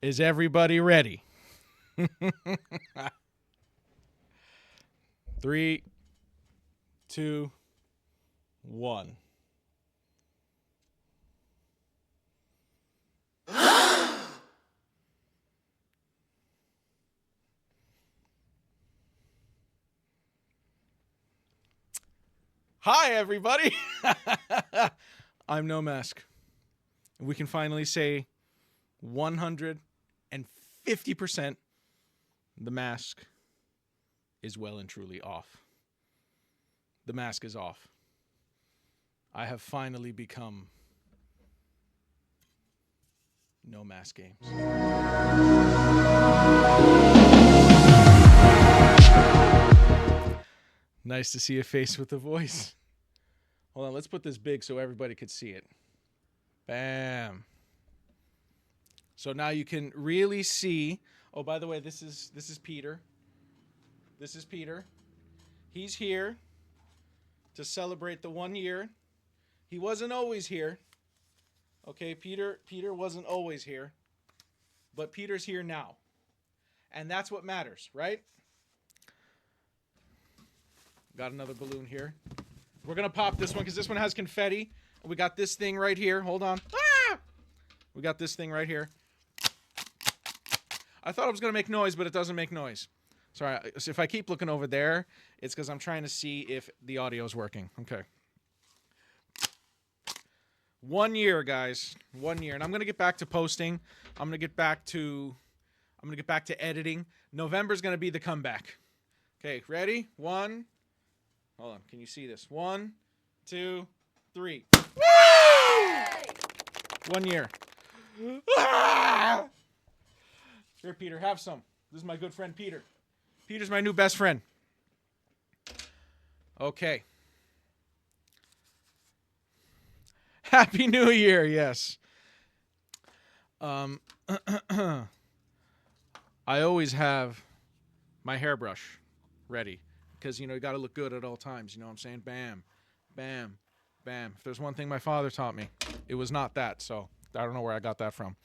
Is everybody ready? 3, 2, 1. Hi, everybody. I'm NoMask. We can finally say 150% the mask is well and truly off. The mask is off. I have finally become NoMaskGames. Nice to see a face with a voice. Hold on, let's put this big so everybody could see it. Bam. So now you can really see. Oh, by the way, this is Peter. This is Peter. He's here to celebrate the 1 year. He wasn't always here. Okay, Peter wasn't always here. But Peter's here now. And that's what matters, right? Got another balloon here. We're going to pop this one because this one has confetti. We got this thing right here. Hold on. Ah! We got this thing right here. I thought it was going to make noise, but it doesn't make noise. Sorry, so if I keep looking over there, it's because I'm trying to see if the audio is working. Okay. 1 year, guys. 1 year. And I'm going to get back to posting. I'm going to get back to editing. November's going to be the comeback. Okay, ready? One. Hold on. Can you see this? 1, 2, 3. Woo! 1 year. Ah! Here, Peter, have some. This is my good friend, Peter. Peter's my new best friend. Okay. Happy New Year, yes. I always have my hairbrush ready because, you got to look good at all times. You know what I'm saying? Bam, bam, bam. If there's one thing my father taught me, it was not that, so I don't know where I got that from.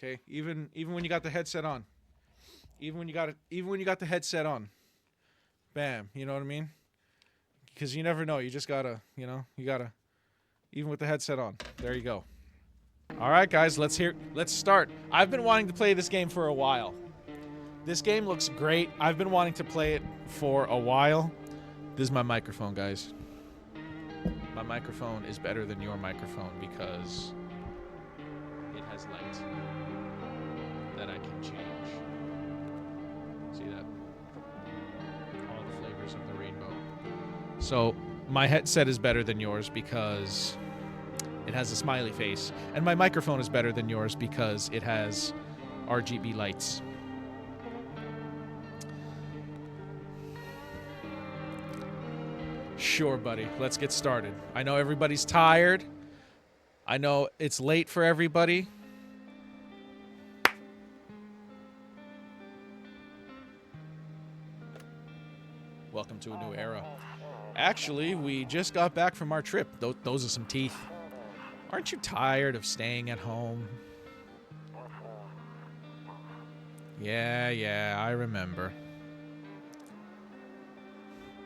Okay, even when you got the headset on. Even when you got the headset on. Bam, you know what I mean? Because you never know. You just gotta, even with the headset on. There you go. All right, guys, let's start. I've been wanting to play this game for a while. This game looks great. I've been wanting to play it for a while. This is my microphone, guys. My microphone is better than your microphone because it has light that I can change. See that? All the flavors of the rainbow. So my headset is better than yours because it has a smiley face. And my microphone is better than yours because it has RGB lights. Sure, buddy. Let's get started. I know everybody's tired. I know it's late for everybody. Welcome to a new era. Actually, we just got back from our trip. Those are some teeth. Aren't you tired of staying at home? Yeah, I remember.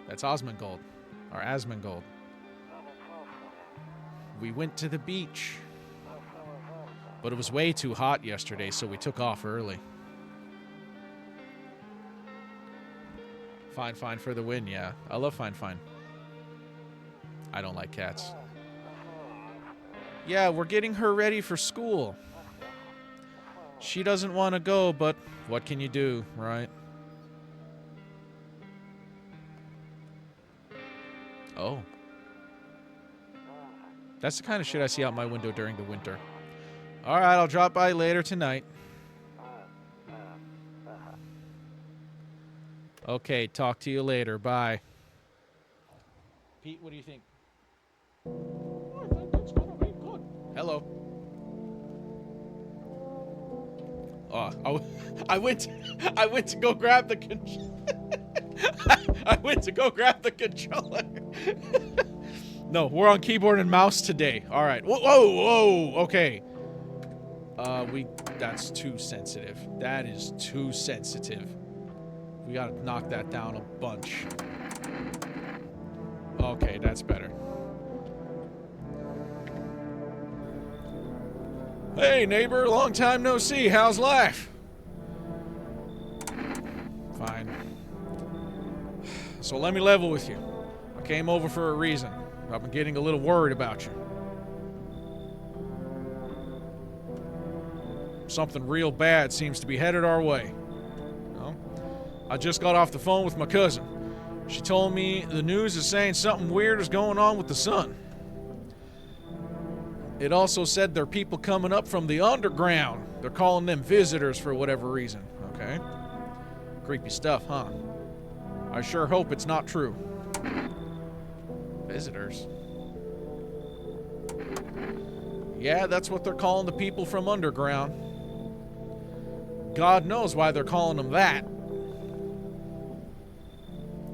That's Osmongold. Or Asmongold. We went to the beach. But it was way too hot yesterday, so we took off early. Fine for the win, yeah. I love fine. I don't like cats. Yeah, we're getting her ready for school. She doesn't want to go, but what can you do, right? Oh. That's the kind of shit I see out my window during the winter. All right, I'll drop by later tonight. Okay, talk to you later. Bye. Pete, what do you think? I think it's gonna be good. Hello. Oh, I went to go grab the I went to go grab the controller. No, we're on keyboard and mouse today. All right. Whoa, whoa, whoa. Okay. That's too sensitive. That is too sensitive. We gotta knock that down a bunch. Okay, that's better. Hey, neighbor, long time no see. How's life? Fine. So let me level with you. I came over for a reason. I've been getting a little worried about you. Something real bad seems to be headed our way. No? I just got off the phone with my cousin. She told me the news is saying something weird is going on with the sun. It also said there are people coming up from the underground. They're calling them visitors for whatever reason. Okay. Creepy stuff, huh? I sure hope it's not true. Visitors? Yeah, that's what they're calling the people from underground. God knows why they're calling them that.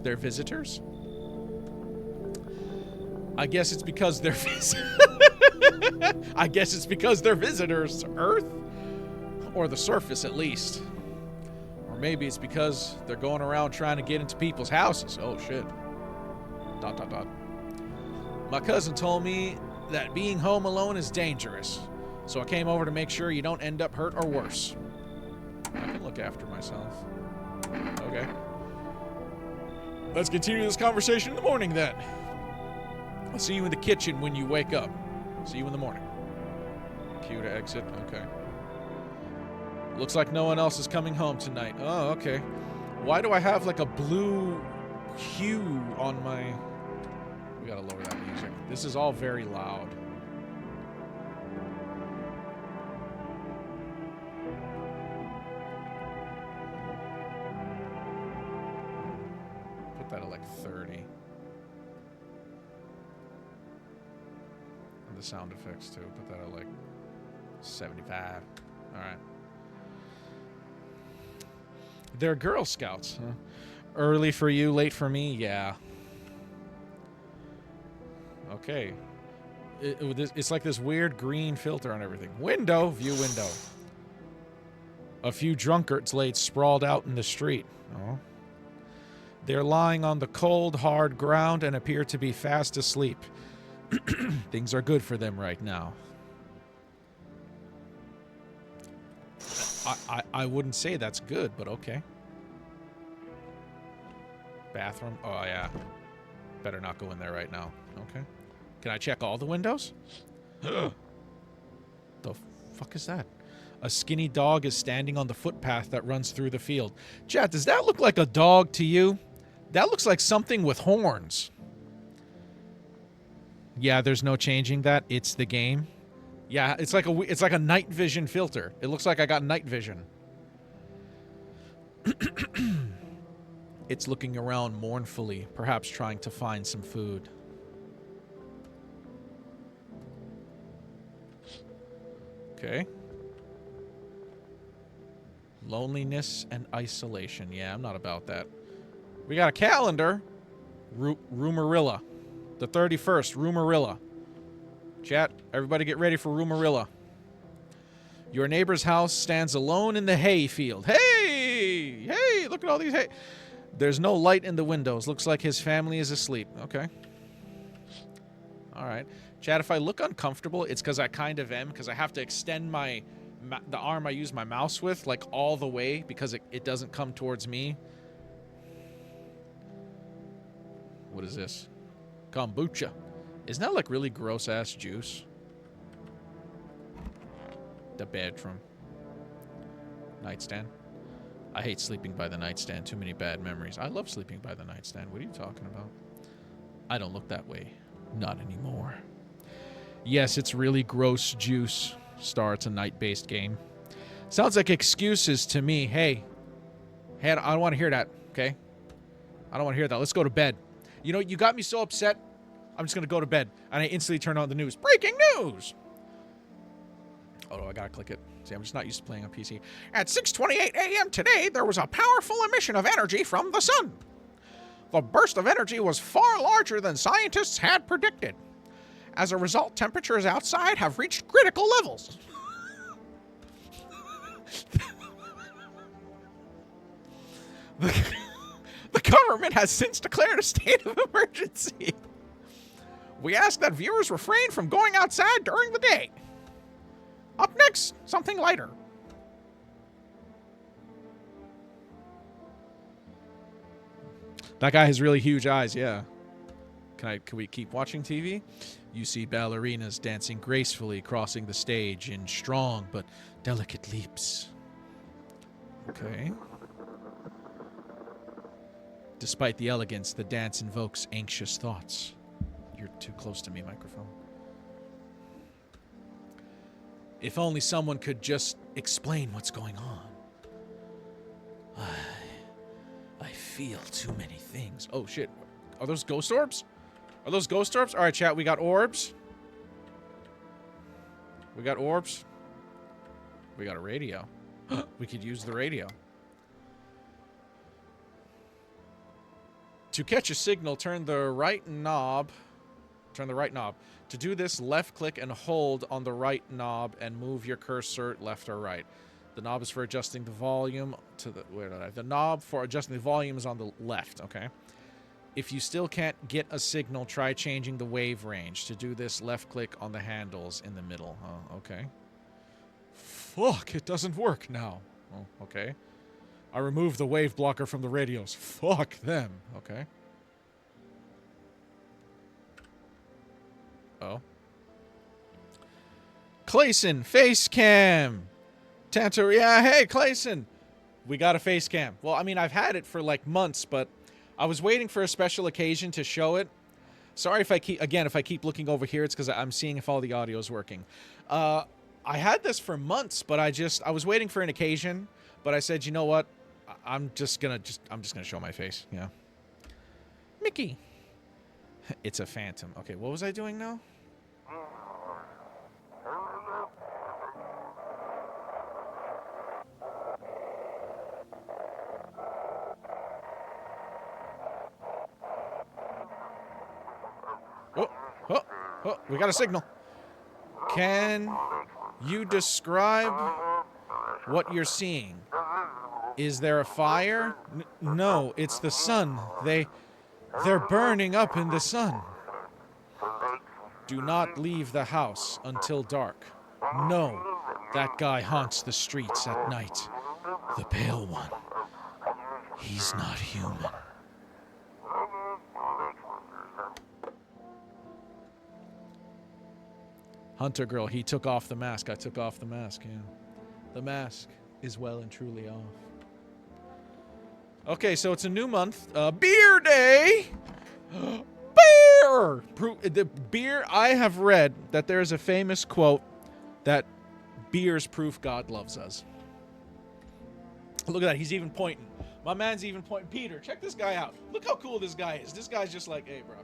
They're visitors? I guess it's because they're I guess it's because they're visitors to Earth. Or the surface, at least. Or maybe it's because they're going around trying to get into people's houses. Oh, shit. ... My cousin told me that being home alone is dangerous. So I came over to make sure you don't end up hurt or worse. I can look after myself. Okay. Let's continue this conversation in the morning, then. I'll see you in the kitchen when you wake up. See you in the morning. Cue to exit. Okay. Looks like no one else is coming home tonight. Oh, okay. Why do I have like a blue hue on my... We gotta lower that music. This is all very loud. Put that at like 30. And the sound effects too. Put that at like 75. Alright. They're Girl Scouts, huh? Early for you, late for me? Yeah. Okay. It's like this weird green filter on everything. Window, view window. A few drunkards laid sprawled out in the street. Oh. They're lying on the cold, hard ground and appear to be fast asleep. Things are good for them right now. I wouldn't say that's good, but okay. Bathroom? Oh, yeah. Better not go in there right now. Okay. Can I check all the windows? The fuck is that? A skinny dog is standing on the footpath that runs through the field. Chat, does that look like a dog to you? That looks like something with horns. Yeah, there's no changing that. It's the game. Yeah, it's like a night vision filter. It looks like I got night vision. It's looking around mournfully, perhaps trying to find some food. Okay. Loneliness and isolation. Yeah, I'm not about that. We got a calendar. Rumarilla. The 31st, Rumarilla. Chat, everybody get ready for Rumarilla. Your neighbor's house stands alone in the hay field. Hey! Hey, look at all these hay. There's no light in the windows. Looks like his family is asleep. Okay. All right. Chat, if I look uncomfortable, it's because I kind of am, because I have to extend the arm I use my mouse with, like, all the way, because it doesn't come towards me. What is this? Kombucha. Isn't that, like, really gross-ass juice? The bedroom. Nightstand. I hate sleeping by the nightstand. Too many bad memories. I love sleeping by the nightstand. What are you talking about? I don't look that way. Not anymore. Yes, it's really gross juice. Star, it's a night-based game. Sounds like excuses to me. Hey, I don't want to hear that, okay? I don't want to hear that. Let's go to bed. You know, you got me so upset. I'm just going to go to bed. And I instantly turn on the news. Breaking news! Oh, I got to click it. See, I'm just not used to playing on PC. At 6:28 a.m. today, there was a powerful emission of energy from the sun. The burst of energy was far larger than scientists had predicted. As a result, temperatures outside have reached critical levels. The government has since declared a state of emergency. We ask that viewers refrain from going outside during the day. Up next, something lighter. That guy has really huge eyes, yeah. Can we keep watching TV? You see ballerinas dancing gracefully, crossing the stage in strong but delicate leaps. Okay. Despite the elegance, the dance invokes anxious thoughts. You're too close to me, microphone. If only someone could just explain what's going on. I feel too many things. Oh, shit. Are those ghost orbs? Are those ghost orbs? All right, chat, we got orbs. We got orbs. We got a radio. We could use the radio. To catch a signal, turn the right knob. Turn the right knob. To do this, left click and hold on the right knob and move your cursor left or right. The knob is for adjusting the volume to the... The knob for adjusting the volume is on the left, okay? If you still can't get a signal, try changing the wave range. To do this, left click on the handles in the middle. Oh, okay. Fuck, it doesn't work now. Oh, okay. I removed the wave blocker from the radios. Fuck them. Okay. Oh. Clayson, face cam. Tantor, yeah, hey, Clayson. We got a face cam. Well, I mean, I've had it for like months, but I was waiting for a special occasion to show it. Sorry if I keep looking over here, it's because I'm seeing if all the audio is working. I had this for months, but I was waiting for an occasion, but I said, you know what? I'm just gonna show my face. Yeah. Mickey. It's a phantom. Okay, what was I doing now? Oh, we got a signal. Can you describe what you're seeing? Is there a fire? No, it's the sun. They're burning up in the sun. Do not leave the house until dark. No, that guy haunts the streets at night. The pale one. He's not human. Hunter girl, he took off the mask. I took off the mask, yeah. The mask is well and truly off. Okay, so it's a new month. Beer day! Beer! The beer, I have read that there's a famous quote that beer's proof God loves us. Look at that, he's even pointing. My man's even pointing. Peter, check this guy out. Look how cool this guy is. This guy's just like, hey, bro.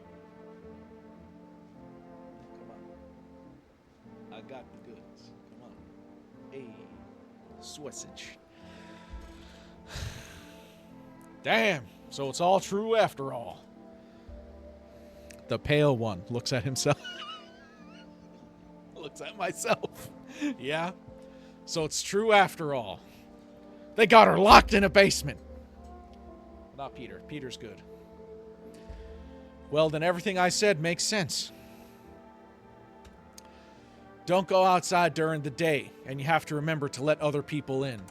I got the goods. Come on. Hey. Sausage. Damn. So it's all true after all. The pale one looks at himself. Looks at myself. Yeah. So it's true after all. They got her locked in a basement. Not Peter. Peter's good. Well, then everything I said makes sense. Don't go outside during the day, and you have to remember to let other people in.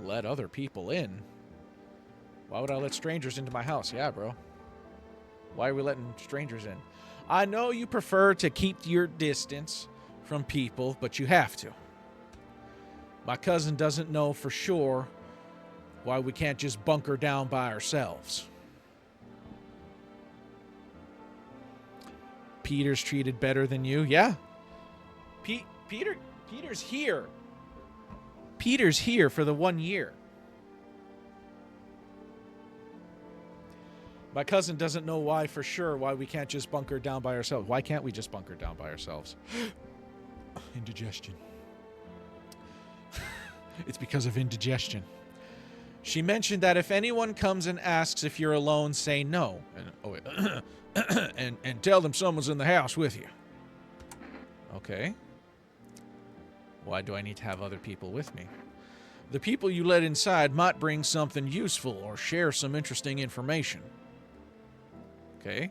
Let other people in? Why would I let strangers into my house? Yeah, bro. Why are we letting strangers in? I know you prefer to keep your distance from people, but you have to. My cousin doesn't know for sure why we can't just bunker down by ourselves. Peter's treated better than you? Yeah. Peter's here. Peter's here for the 1 year. My cousin doesn't know why for sure why we can't just bunker down by ourselves. Why can't we just bunker down by ourselves? Indigestion. It's because of indigestion. She mentioned that if anyone comes and asks if you're alone, say no. And tell them someone's in the house with you. Okay. Why do I need to have other people with me? The people you let inside might bring something useful or share some interesting information. Okay.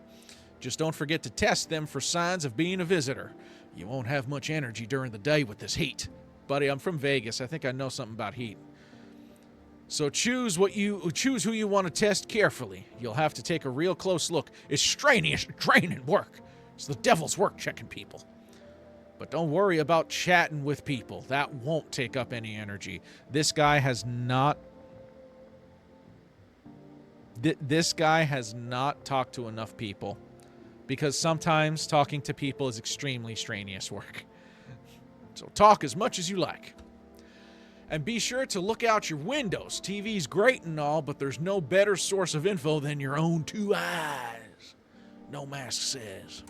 Just don't forget to test them for signs of being a visitor. You won't have much energy during the day with this heat. Buddy, I'm from Vegas. I think I know something about heat. So choose who you want to test carefully. You'll have to take a real close look. It's strenuous, draining work. It's the devil's work checking people. But don't worry about chatting with people. That won't take up any energy. This guy has not... This guy has not talked to enough people. Because sometimes talking to people is extremely strenuous work. So talk as much as you like. And be sure to look out your windows. TV's great and all, but there's no better source of info than your own two eyes. No Mask says.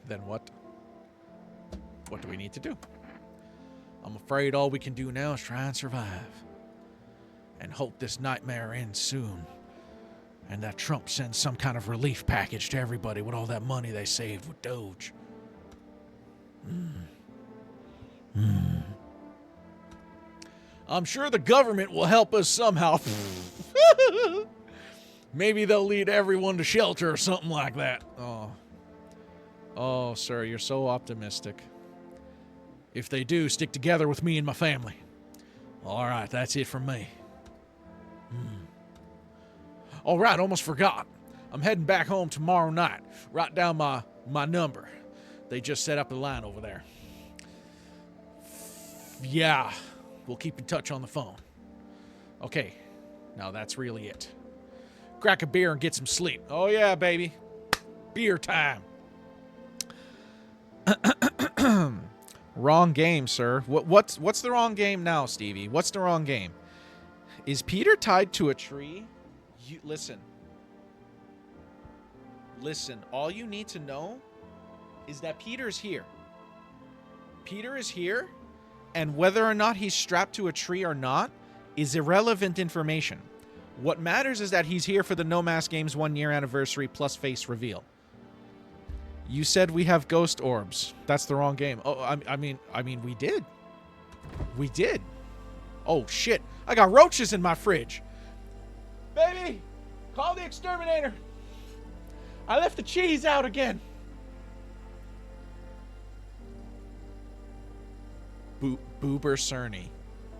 Then what? What do we need to do? I'm afraid all we can do now is try and survive. And hope this nightmare ends soon. And that Trump sends some kind of relief package to everybody with all that money they saved with Doge. I'm sure the government will help us somehow. Maybe they'll lead everyone to shelter or something like that. Oh, sir, you're so optimistic. If they do, stick together with me and my family. All right, that's it from me. All right, almost forgot. I'm heading back home tomorrow night. Write down my number. They just set up the line over there. Yeah, we'll keep in touch on the phone. Okay, now that's really it. Crack a beer and get some sleep. Oh yeah, baby. Beer time. Wrong game, sir. What's the wrong game now, Stevie? What's the wrong game? Is Peter tied to a tree? Listen. Listen, all you need to know is that Peter's here. Peter is here, and whether or not he's strapped to a tree or not is irrelevant information. What matters is that he's here for the NoMaskGames 1-year anniversary plus face reveal. You said we have ghost orbs. That's the wrong game. Oh, I mean, we did. We did. Oh, shit. I got roaches in my fridge. Baby, call the exterminator. I left the cheese out again. Boober Cerny.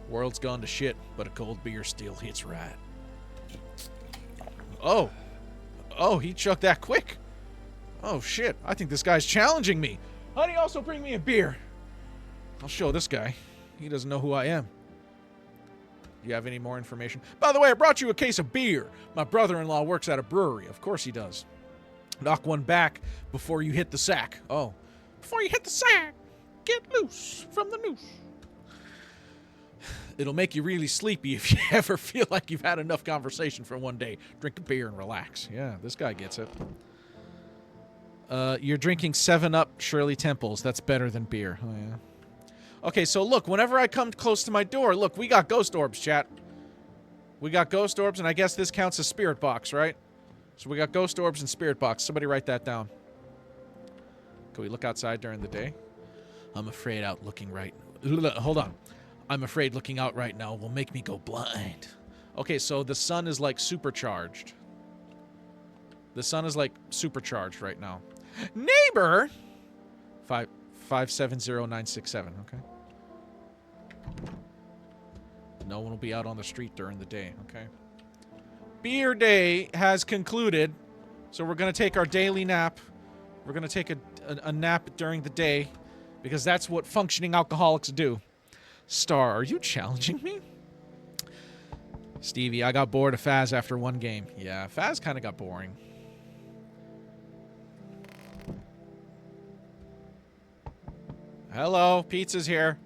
World's gone to shit, but a cold beer still hits right. Oh. Oh, he chucked that quick. Oh, shit. I think this guy's challenging me. Honey, also bring me a beer. I'll show this guy. He doesn't know who I am. Do you have any more information? By the way, I brought you a case of beer. My brother-in-law works at a brewery. Of course he does. Knock one back before you hit the sack. Oh. Before you hit the sack, get loose from the noose. It'll make you really sleepy if you ever feel like you've had enough conversation for one day. Drink a beer and relax. Yeah, this guy gets it. You're drinking 7-Up Shirley Temples. That's better than beer. Oh, yeah. Okay, so look, whenever I come close to my door, look, we got ghost orbs, chat. We got ghost orbs, and I guess this counts as spirit box, right? So we got ghost orbs and spirit box. Somebody write that down. Can we look outside during the day? I'm afraid out looking right... Hold on. I'm afraid looking out right now will make me go blind. Okay, so the sun is like supercharged. The sun is like supercharged right now. Neighbor! 570967, okay. No one will be out on the street during the day, okay. Beer day has concluded, so we're going to take our daily nap. We're going to take a nap during the day, because that's what functioning alcoholics do. Star, are you challenging me? Stevie, I got bored of Phaz after one game. Yeah, Phaz kind of got boring. Hello, pizza's here.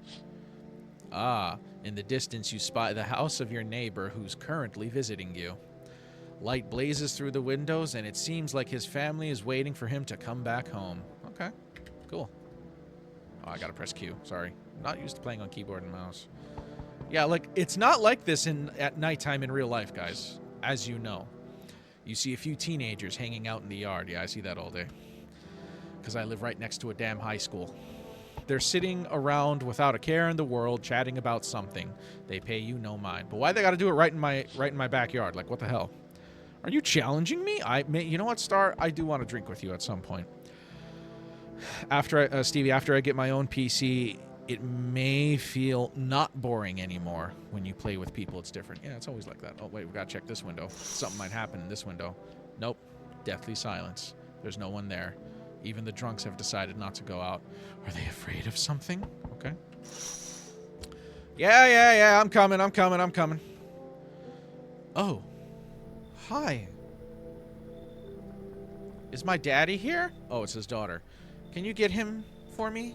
Ah, in the distance you spy the house of your neighbor who's currently visiting you. Light blazes through the windows, and it seems like his family is waiting for him to come back home. Okay, cool. Oh, I gotta press Q. Sorry. Not used to playing on keyboard and mouse. Yeah, like, it's not like this at nighttime in real life, guys, as you know. You see a few teenagers hanging out in the yard. Yeah, I see that all day. Because I live right next to a damn high school. They're sitting around without a care in the world, chatting about something. They pay you no mind. But why they got to do it right in my backyard? Like, what the hell? Are you challenging me? You know what, Star? I do want to drink with you at some point. Stevie, after I get my own PC, it may feel not boring anymore when you play with people. It's different. Yeah, it's always like that. Oh, wait, we got to check this window. Something might happen in this window. Nope. Deathly silence. There's no one there. Even the drunks have decided not to go out. Are they afraid of something? Okay. Yeah. I'm coming. Oh. Hi. Is my daddy here? Oh, it's his daughter. Can you get him for me?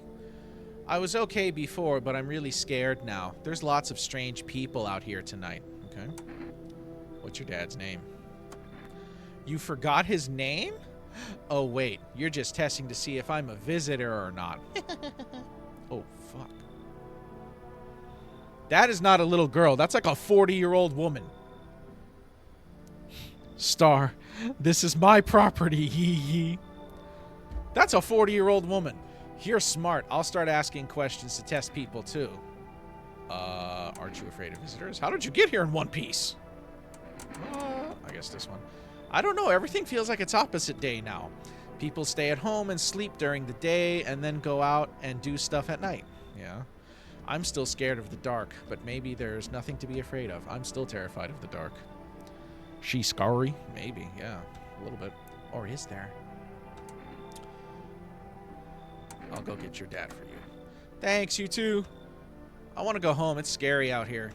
I was okay before, but I'm really scared now. There's lots of strange people out here tonight. Okay. What's your dad's name? You forgot his name? Oh, wait. You're just testing to see if I'm a visitor or not. Oh, fuck. That is not a little girl. That's like a 40-year-old woman. Star, this is my property. Hee hee. That's a 40-year-old woman. You're smart. I'll start asking questions to test people, too. Aren't you afraid of visitors? How did you get here in one piece? I guess this one. I don't know. Everything feels like it's opposite day now. People stay at home and sleep during the day and then go out and do stuff at night. Yeah. I'm still scared of the dark, but maybe there's nothing to be afraid of. I'm still terrified of the dark. She scary? Maybe, yeah. A little bit. Or is there? I'll go get your dad for you. Thanks, you too. I want to go home. It's scary out here.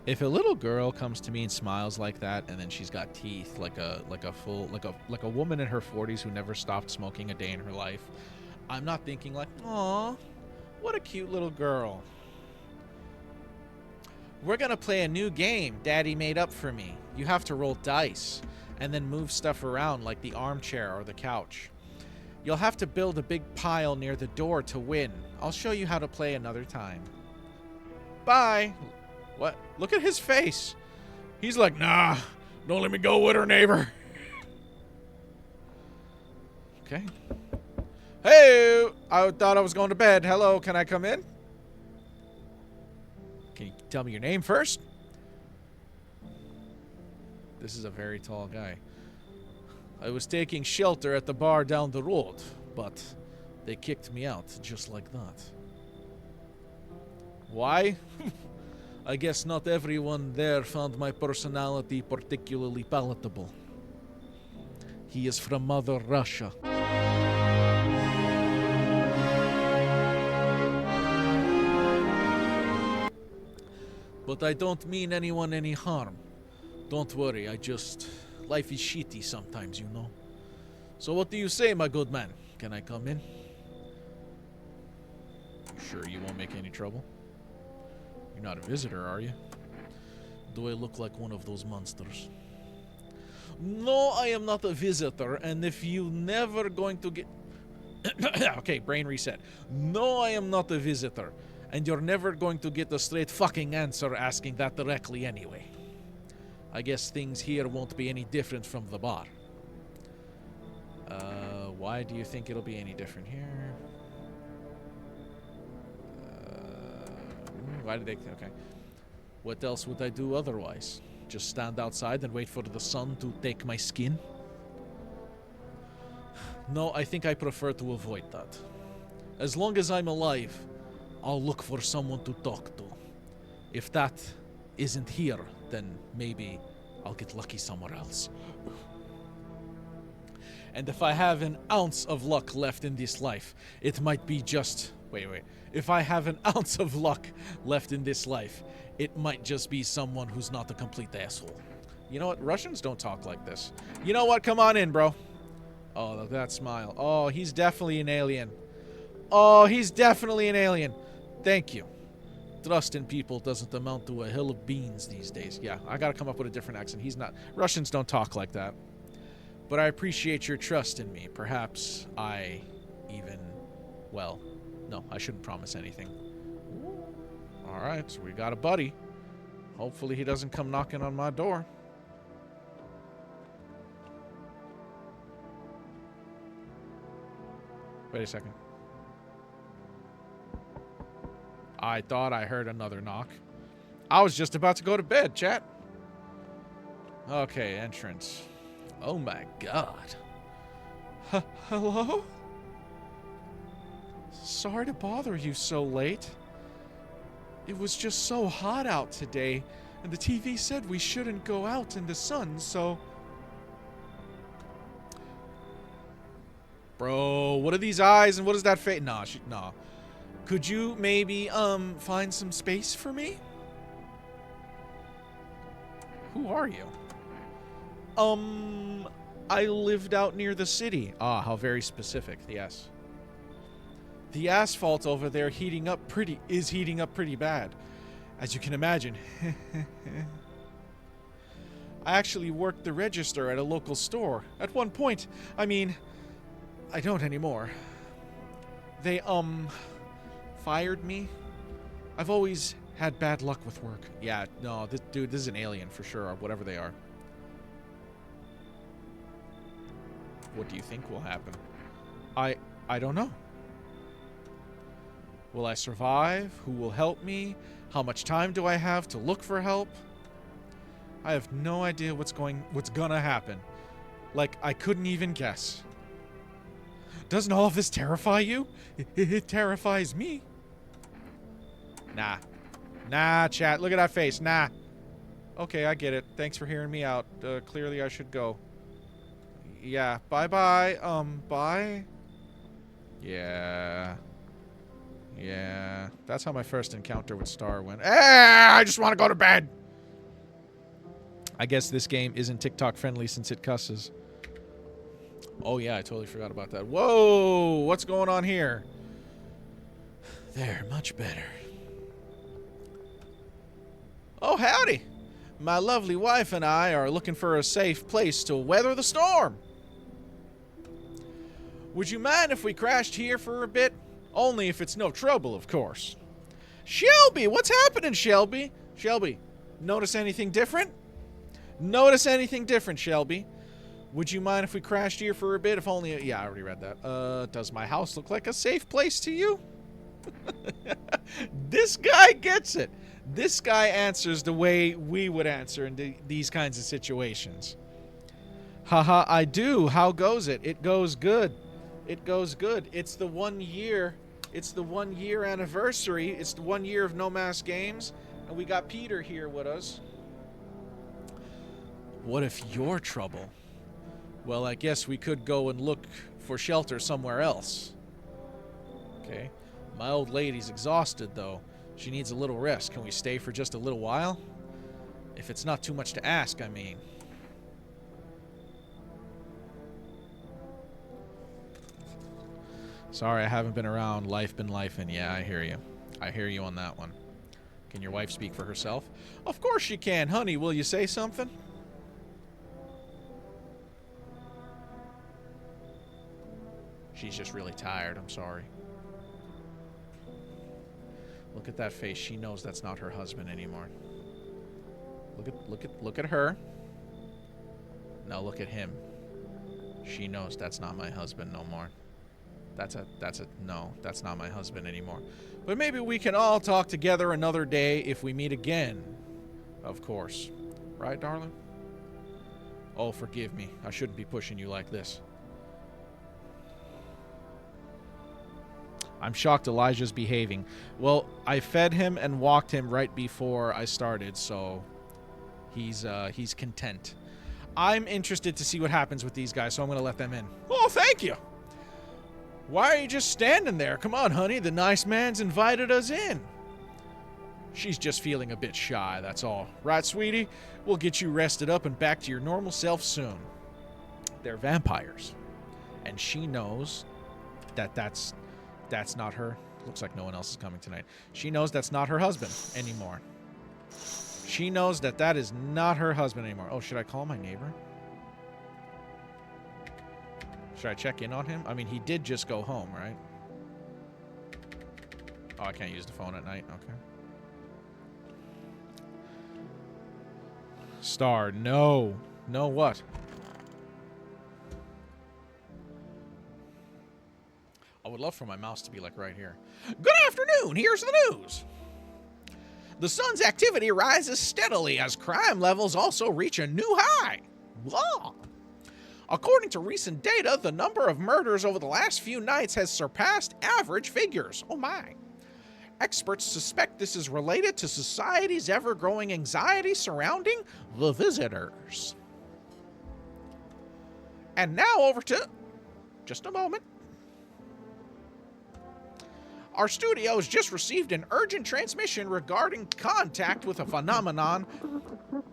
If a little girl comes to me and smiles like that, and then she's got teeth like a woman in her 40s who never stopped smoking a day in her life, I'm not thinking like, aw, what a cute little girl. We're gonna play a new game Daddy made up for me. You have to roll dice and then move stuff around like the armchair or the couch. You'll have to build a big pile near the door to win. I'll show you how to play another time. Bye. What? Look at his face. He's like, nah, don't let me go with her, neighbor. Okay. Hey, I thought I was going to bed. Hello, can I come in? Can you tell me your name first? This is a very tall guy. I was taking shelter at the bar down the road, but they kicked me out just like that. Why? I guess not everyone there found my personality particularly palatable. He is from Mother Russia. But I don't mean anyone any harm. Don't worry, life is shitty sometimes, you know. So what do you say, my good man? Can I come in? Sure you won't make any trouble? You're not a visitor, are you? Do I look like one of those monsters? No, I am not a visitor, and if you never going to get... Okay, brain reset. No, I am not a visitor, and you're never going to get a straight fucking answer asking that directly anyway. I guess things here won't be any different from the bar. Why do you think it'll be any different here? Why did they... Okay. What else would I do otherwise? Just stand outside and wait for the sun to take my skin? No, I think I prefer to avoid that. As long as I'm alive, I'll look for someone to talk to. If that isn't here, then maybe I'll get lucky somewhere else. And if I have an ounce of luck left in this life, it might be just... Wait. If I have an ounce of luck left in this life, it might just be someone who's not a complete asshole. You know what? Russians don't talk like this. You know what? Come on in, bro. Oh, look at that smile. Oh, he's definitely an alien. Oh, he's definitely an alien. Thank you. Trust in people doesn't amount to a hill of beans these days. Yeah, I gotta come up with a different accent. He's not... Russians don't talk like that. but I appreciate your trust in me. Perhaps I even... Well, no, I shouldn't promise anything. Alright, so we got a buddy. Hopefully he doesn't come knocking on my door. Wait a second. I thought I heard another knock. I was just about to go to bed, chat. Okay, entrance. Oh my god. Hello? Sorry to bother you so late. It was just so hot out today, and the TV said we shouldn't go out in the sun, so... Bro, what are these eyes and what is that face? Nah, nah. Could you maybe, find some space for me? Who are you? I lived out near the city. Ah, how very specific, yes. The asphalt over there is heating up pretty bad, as you can imagine. I actually worked the register at a local store at one point. I mean, I don't anymore. They, fired me. I've always had bad luck with work. Yeah, no, this is an alien for sure, or whatever they are. What do you think will happen? I don't know. Will I survive? Who will help me? How much time do I have to look for help? I have no idea what's gonna happen. Like, I couldn't even guess. Doesn't all of this terrify you? It terrifies me. Nah. Nah, chat. Look at that face. Nah. Okay, I get it. Thanks for hearing me out. Clearly I should go. Yeah. Bye-bye. Bye? Yeah. Yeah. That's how my first encounter with Star went. I just want to go to bed! I guess this game isn't TikTok friendly since it cusses. Oh yeah, I totally forgot about that. Whoa! What's going on here? There, much better. Oh, howdy! My lovely wife and I are looking for a safe place to weather the storm. Would you mind if we crashed here for a bit? Only if it's no trouble, of course. Shelby! What's happening, Shelby? Shelby, notice anything different? Notice anything different, Shelby? Would you mind if we crashed here for a bit? If only... Yeah, I already read that. Does my house look like a safe place to you? This guy gets it. This guy answers the way we would answer in these kinds of situations. Haha, I do. How goes it? It goes good. It goes good. It's the 1 year... It's the 1 year anniversary. It's the 1 year of NoMaskGames. And we got Peter here with us. What if you're trouble? Well, I guess we could go and look for shelter somewhere else. Okay. My old lady's exhausted, though. She needs a little rest. Can we stay for just a little while? If it's not too much to ask, I mean. Sorry, I haven't been around. Life been lifing. Yeah, I hear you. I hear you on that one. Can your wife speak for herself? Of course she can. Honey, will you say something? She's just really tired. I'm sorry. Look at that face. She knows that's not her husband anymore. Look at her. Now look at him. She knows that's not my husband no more. No, that's not my husband anymore. But maybe we can all talk together another day if we meet again. Of course. Right, darling? Oh, forgive me. I shouldn't be pushing you like this. I'm shocked Elijah's behaving. Well, I fed him and walked him right before I started, so he's content. I'm interested to see what happens with these guys, so I'm going to let them in. Oh, thank you. Why are you just standing there? Come on, honey. The nice man's invited us in. She's just feeling a bit shy, that's all. Right, sweetie? We'll get you rested up and back to your normal self soon. They're vampires. And she knows that that's not her. Looks like no one else is coming tonight. She knows that's not her husband anymore. She knows that is not her husband anymore. Oh, should I call my neighbor? Should I check in on him? I mean, he did just go home, right? Oh, I can't use the phone at night. Okay. Star, no. No what? I would love for my mouse to be like right here. Good afternoon. Here's the news. The sun's activity rises steadily as crime levels also reach a new high. Whoa. According to recent data, the number of murders over the last few nights has surpassed average figures. Oh my. Experts suspect this is related to society's ever-growing anxiety surrounding the visitors. And now over to... just a moment. Our studios just received an urgent transmission regarding contact with a phenomenon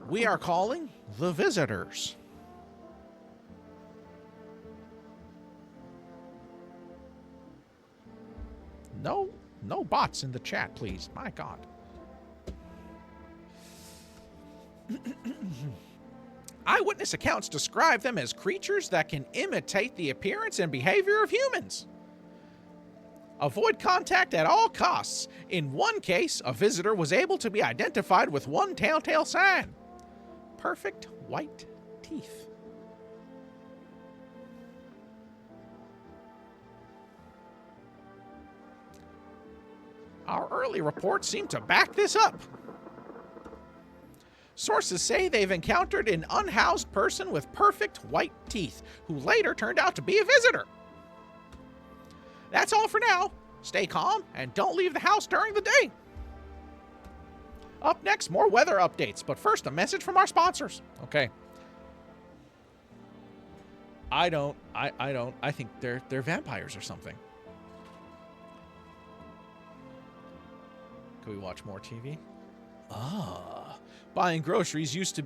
we are calling the visitors. No bots in the chat, please. My God. Eyewitness accounts describe them as creatures that can imitate the appearance and behavior of humans. Avoid contact at all costs. In one case, a visitor was able to be identified with one telltale sign: perfect white teeth. Our early reports seem to back this up. Sources say they've encountered an unhoused person with perfect white teeth, who later turned out to be a visitor. That's all for now. Stay calm and don't leave the house during the day. Up next, more weather updates, but first a message from our sponsors. Okay. I think they're vampires or something. Can we watch more TV? Buying groceries used to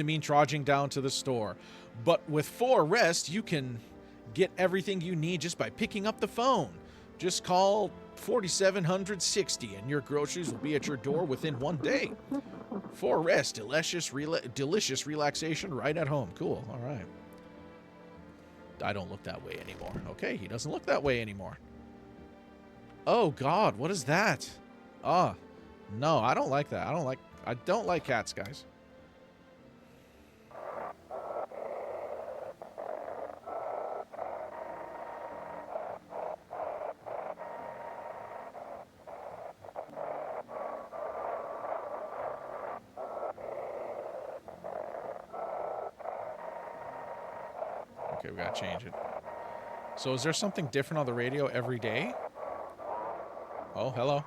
mean trudging down to the store. But with 4Rest, you can get everything you need just by picking up the phone. Just call 4760 and your groceries will be at your door within one day. 4Rest, delicious relaxation right at home. Cool, all right. I don't look that way anymore. Okay, he doesn't look that way anymore. Oh God, what is that? Oh, no, I don't like that. I don't like cats, guys. Okay, we gotta change it. So is there something different on the radio every day? Oh, hello.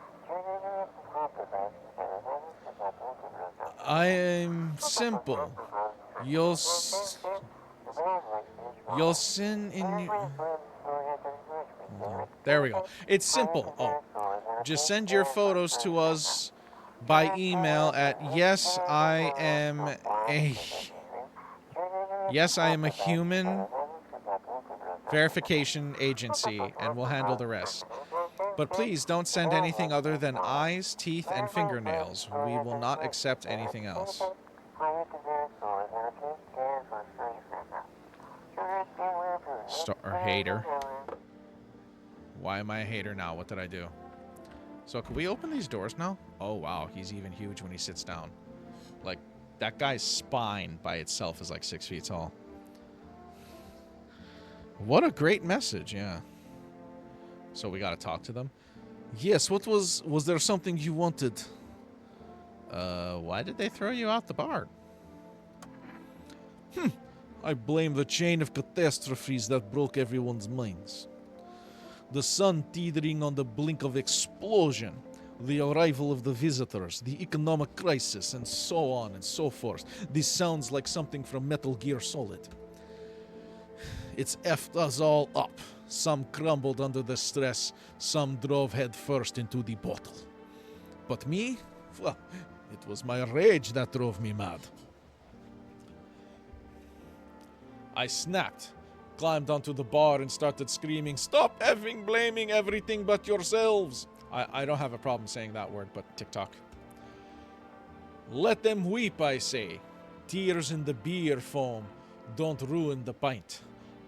I'm simple. You'll sin in your... There we go. It's simple. Oh, just send your photos to us by email at yes, I am a human verification agency, and we'll handle the rest. But please don't send anything other than eyes, teeth, and fingernails. We will not accept anything else. Hater. Why am I a hater now? What did I do? So can we open these doors now? Oh wow, he's even huge when he sits down. Like, that guy's spine by itself is like 6 feet tall. What a great message, yeah. So we gotta talk to them. Yes, was there something you wanted? Why did they throw you out the bar? I blame the chain of catastrophes that broke everyone's minds. The sun teetering on the blink of explosion, the arrival of the visitors, the economic crisis, and so on and so forth. This sounds like something from Metal Gear Solid. It's effed us all up. Some crumbled under the stress, some drove head first into the bottle. But me? Well, it was my rage that drove me mad. I snapped, climbed onto the bar and started screaming, "Stop effing blaming everything but yourselves!" I don't have a problem saying that word, but TikTok. Let them weep, I say. Tears in the beer foam. Don't ruin the pint.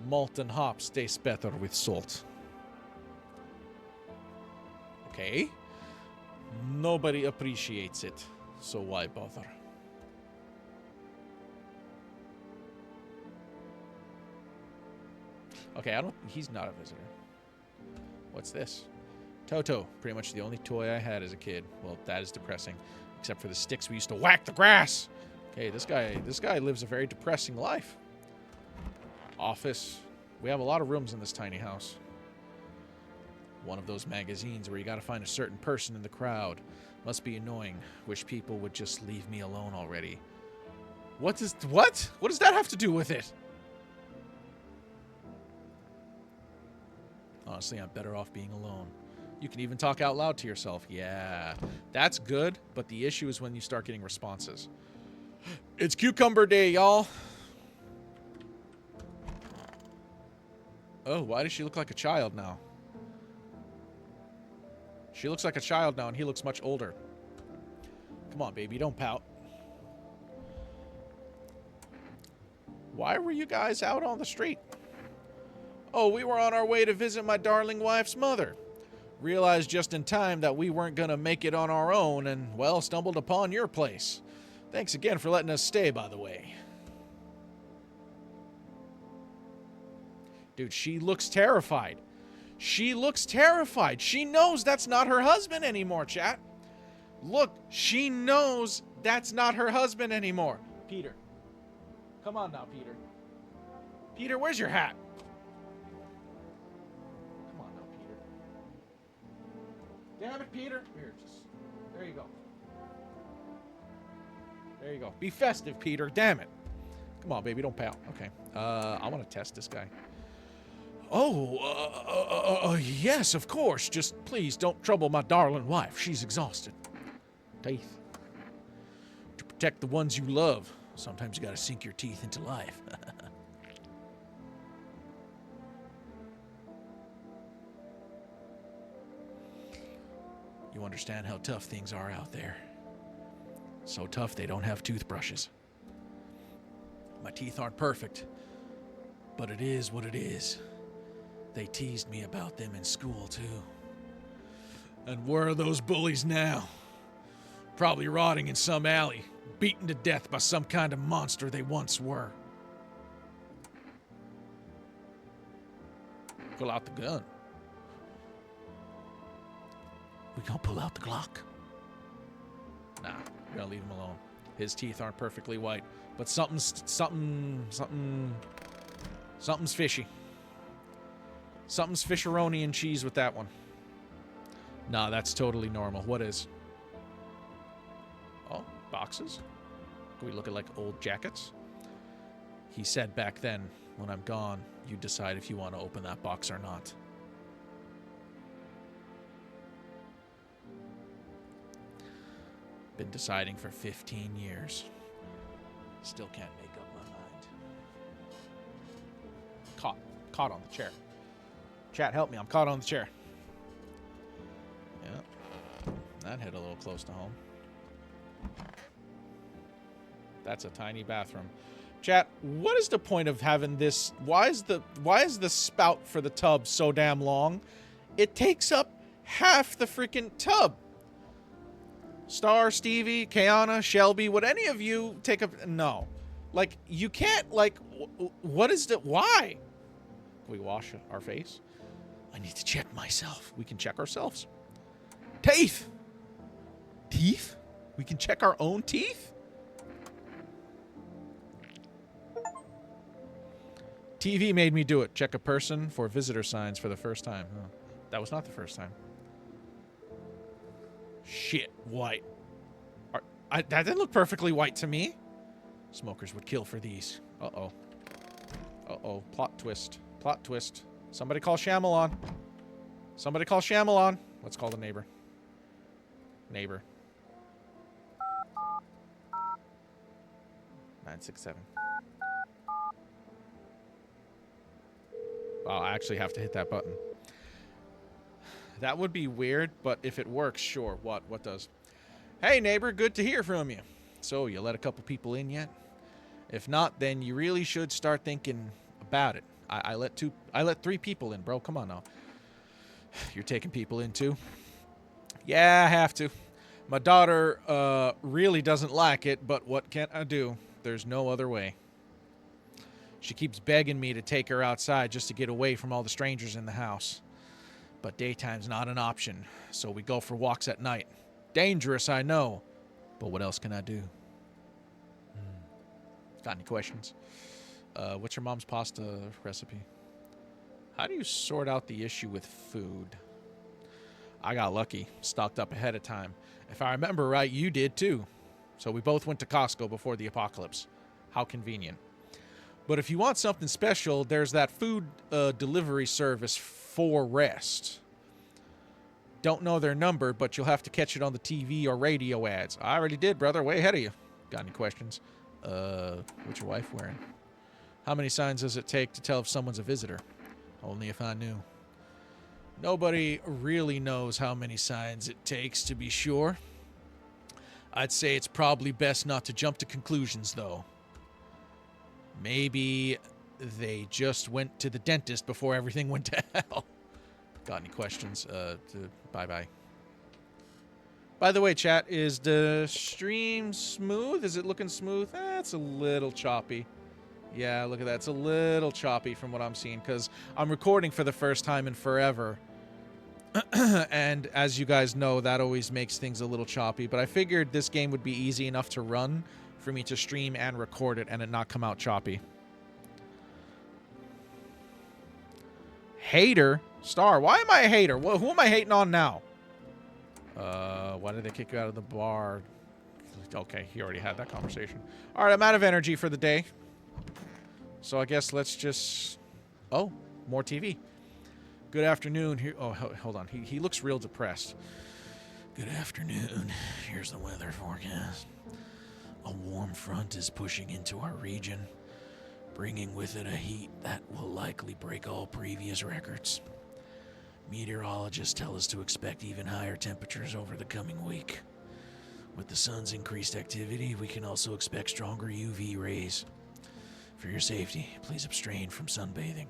Malt and hops taste better with salt. Okay. Nobody appreciates it, so why bother? Okay, he's not a visitor. What's this? Toto. Pretty much the only toy I had as a kid. Well, that is depressing. Except for the sticks we used to whack the grass. Okay, this guy lives a very depressing life. Office. We have a lot of rooms in this tiny house. One of those magazines where you gotta find a certain person in the crowd. Must be annoying. Wish people would just leave me alone already. What? What does that have to do with it? Honestly, I'm better off being alone. You can even talk out loud to yourself. Yeah, that's good, but the issue is when you start getting responses. It's cucumber day, y'all. Oh, why does she look like a child now? She looks like a child now, and he looks much older. Come on, baby, don't pout. Why were you guys out on the street? Oh, we were on our way to visit my darling wife's mother. Realized just in time that we weren't going to make it on our own and, well, stumbled upon your place. Thanks again for letting us stay, by the way. Dude, she looks terrified. She looks terrified. She knows that's not her husband anymore, chat. Look, she knows that's not her husband anymore. Peter. Come on now, Peter. Peter, where's your hat? Damn it, Peter. Here, there you go. There you go. Be festive, Peter. Damn it. Come on, baby. Don't pout. Okay. I want to test this guy. Oh, yes, of course. Just please don't trouble my darling wife. She's exhausted. Teeth. To protect the ones you love, sometimes you got to sink your teeth into life. You understand how tough things are out there. So tough they don't have toothbrushes. My teeth aren't perfect, but it is what it is. They teased me about them in school, too. And where are those bullies now? Probably rotting in some alley, beaten to death by some kind of monster they once were. Pull out the gun. We gonna pull out the Glock? Nah, we're gonna leave him alone. His teeth aren't perfectly white, but something's fishy. Something's fisheroni and cheese with that one. Nah, that's totally normal. What is? Oh, boxes? Can we look at like old jackets? He said back then, when I'm gone, you decide if you want to open that box or not. Been deciding for 15 years. Still can't make up my mind. Caught on the chair. Chat, help me. I'm caught on the chair. Yeah. That hit a little close to home. That's a tiny bathroom. Chat, what is the point of having this? Why is the spout for the tub so damn long? It takes up half the freaking tub. Star, Stevie, Kayana, Shelby, would any of you take up? No. Like, you can't, like, what is the, why? Can we wash our face? I need to check myself. We can check ourselves. Teeth! Teeth? We can check our own teeth? TV made me do it. Check a person for visitor signs for the first time. Oh, that was not the first time. Shit, white. That didn't look perfectly white to me. Smokers would kill for these. Uh-oh. Uh-oh. Plot twist. Plot twist. Somebody call Shyamalan. Somebody call Shyamalan. Let's call the neighbor. Neighbor. 967. Oh, I actually have to hit that button. That would be weird, but if it works, sure. What does? Hey, neighbor, good to hear from you. So, you let a couple people in yet? If not, then you really should start thinking about it. I let 3 people in, bro. Come on now. You're taking people in too? Yeah, I have to. My daughter really doesn't like it, but what can I do? There's no other way. She keeps begging me to take her outside just to get away from all the strangers in the house. But daytime's not an option, so we go for walks at night. Dangerous, I know, but what else can I do? Got any questions? What's your mom's pasta recipe? How do you sort out the issue with food? I got lucky, stocked up ahead of time. If I remember right, you did too. So we both went to Costco before the apocalypse. How convenient. But if you want something special, there's that food delivery service for Rest. Don't know their number, but you'll have to catch it on the TV or radio ads. I already did, brother. Way ahead of you. Got any questions? What's your wife wearing? How many signs does it take to tell if someone's a visitor? Only if I knew. Nobody really knows how many signs it takes, to be sure. I'd say it's probably best not to jump to conclusions, though. Maybe they just went to the dentist before everything went to hell. Got any questions? Bye-bye. By the way, chat, is the stream smooth? Is it looking smooth? It's a little choppy. Yeah, look at that. It's a little choppy from what I'm seeing because I'm recording for the first time in forever. And as you guys know, that always makes things a little choppy. But I figured this game would be easy enough to run for me to stream and record it and it not come out choppy. Hater? Star, why am I a hater? Who am I hating on now? Why did they kick you out of the bar? Okay, he already had that conversation. All right, I'm out of energy for the day. So I guess let's just... Oh, more TV. Good afternoon. Here. Oh, hold on. He looks real depressed. Good afternoon. Here's the weather forecast. A warm front is pushing into our region, bringing with it a heat that will likely break all previous records. Meteorologists tell us to expect even higher temperatures over the coming week. With the sun's increased activity, we can also expect stronger UV rays. For your safety, please abstain from sunbathing,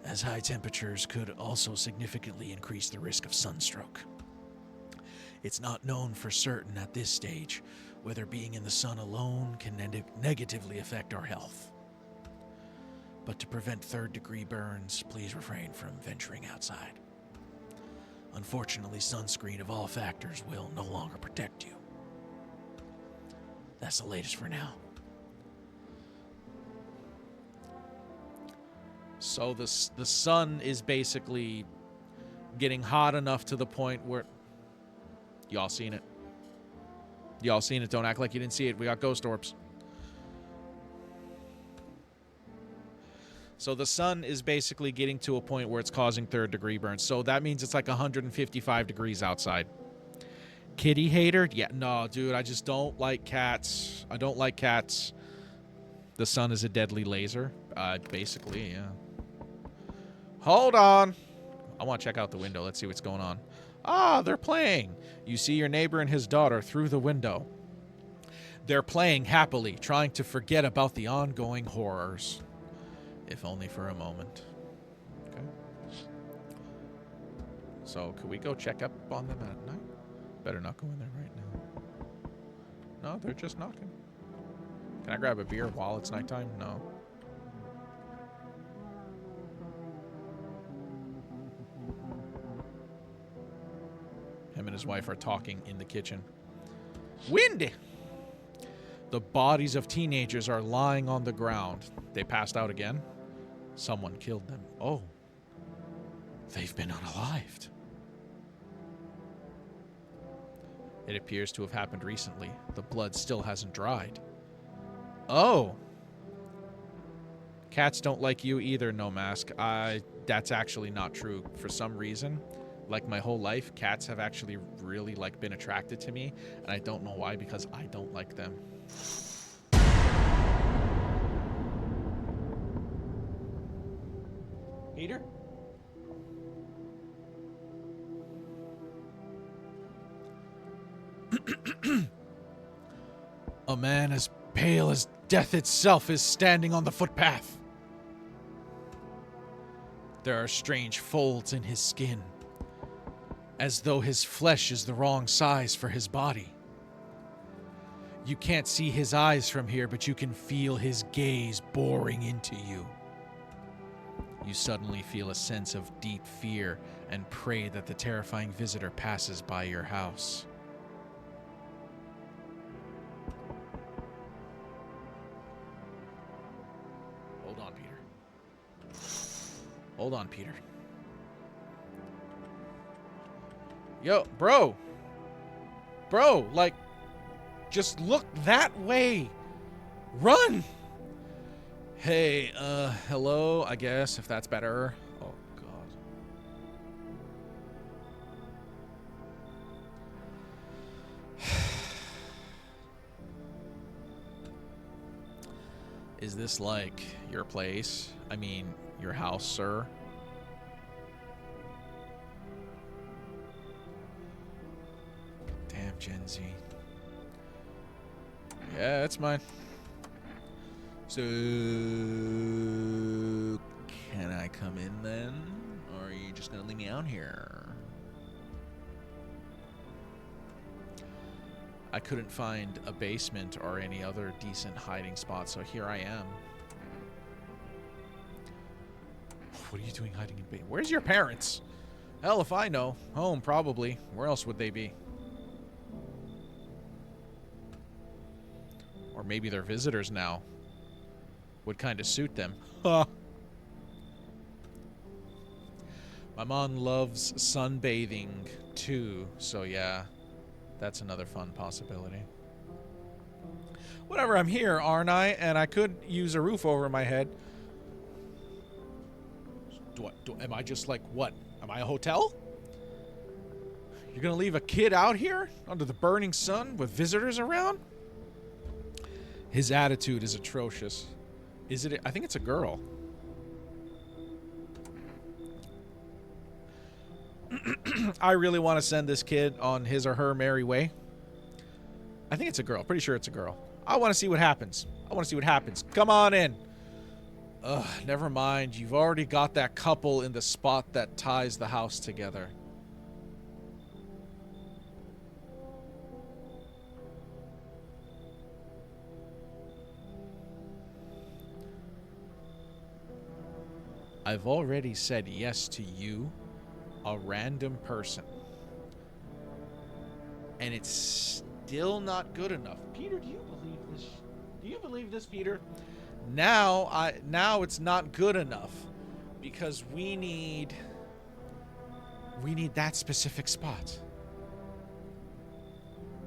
as high temperatures could also significantly increase the risk of sunstroke. It's not known for certain at this stage whether being in the sun alone can negatively affect our health. But to prevent third-degree burns, please refrain from venturing outside. Unfortunately, sunscreen of all factors will no longer protect you. That's the latest for now. So the sun is basically getting hot enough to the point where... Y'all seen it? Y'all seen it? Don't act like you didn't see it. We got ghost orbs. So the sun is basically getting to a point where it's causing third-degree burns. So that means it's like 155 degrees outside. Kitty hater? Yeah, no, dude, I just don't like cats. I don't like cats. The sun is a deadly laser. Basically, yeah. Hold on. I want to check out the window. Let's see what's going on. Ah, they're playing. You see your neighbor and his daughter through the window. They're playing happily, trying to forget about the ongoing horrors. If only for a moment. Okay. So, could we go check up on them at night? Better not go in there right now. No, they're just knocking. Can I grab a beer while it's nighttime? No. Him and his wife are talking in the kitchen. Windy! The bodies of teenagers are lying on the ground. They passed out again. Someone killed them. Oh. They've been unalived. It appears to have happened recently. The blood still hasn't dried. Oh. Cats don't like you either, No Mask. That's actually not true. For some reason, like my whole life, cats have actually really been attracted to me, and I don't know why, because I don't like them. Peter? A man has pale as death itself, is standing on the footpath. There are strange folds in his skin, as though his flesh is the wrong size for his body. You can't see his eyes from here, but you can feel his gaze boring into you. You suddenly feel a sense of deep fear and pray that the terrifying visitor passes by your house. Hold on, Peter. Hold on, Peter. Yo, bro. Bro, like, just look that way. Run! Hey, hello, I guess, if that's better. Oh, God. Is this like your place? I mean, your house, sir? Damn, Gen Z. Yeah, it's mine. So, can I come in then? Or are you just gonna leave me out here? I couldn't find a basement or any other decent hiding spot, so here I am. What are you doing hiding in basement? Where's your parents? Hell if I know. Home, probably. Where else would they be? Or maybe they're visitors now. Would kind of suit them. Huh. My mom loves sunbathing too, so yeah. That's another fun possibility. Whatever, I'm here, aren't I? And I could use a roof over my head. Am I just like, what? Am I a hotel? You're gonna leave a kid out here under the burning sun with visitors around? His attitude is atrocious. Is it? I think it's a girl. I really want to send this kid on his or her merry way. I think it's a girl. Pretty sure it's a girl. I want to see what happens. I want to see what happens. Come on in. Ugh, never mind. You've already got that couple in the spot that ties the house together. I've already said yes to you, a random person. And it's still not good enough. Peter, do you believe this? Do you believe this, Peter? Now it's not good enough because we need that specific spot.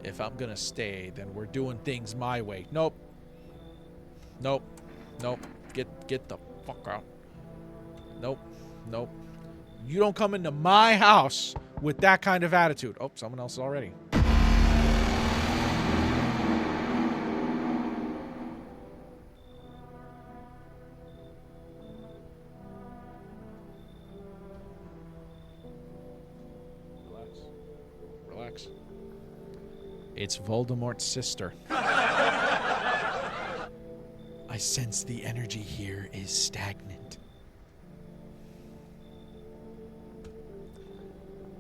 If I'm going to stay, then we're doing things my way. Nope. Nope. Nope. Get the fuck out. Nope. Nope. You don't come into my house with that kind of attitude. Oh, someone else already. Relax. Relax. It's Voldemort's sister. I sense the energy here is stagnant.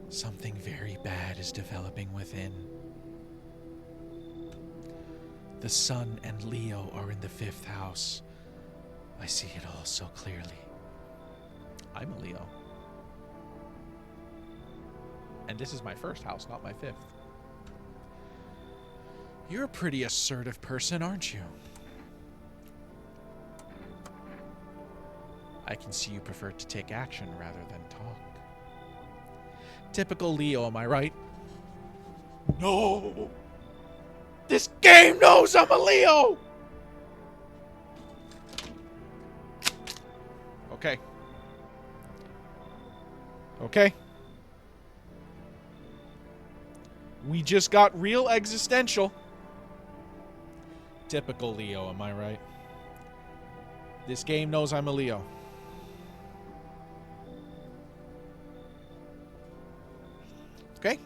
Something very bad is developing within. The sun and Leo are in the 5th house. I see it all so clearly. I'm a Leo. And this is my 1st house, not my 5th. You're a pretty assertive person, aren't you? I can see you prefer to take action rather than talk. Typical Leo, am I right? No! This game knows I'm a Leo! Okay. Okay. We just got real existential. Typical Leo, am I right? This game knows I'm a Leo. Okay?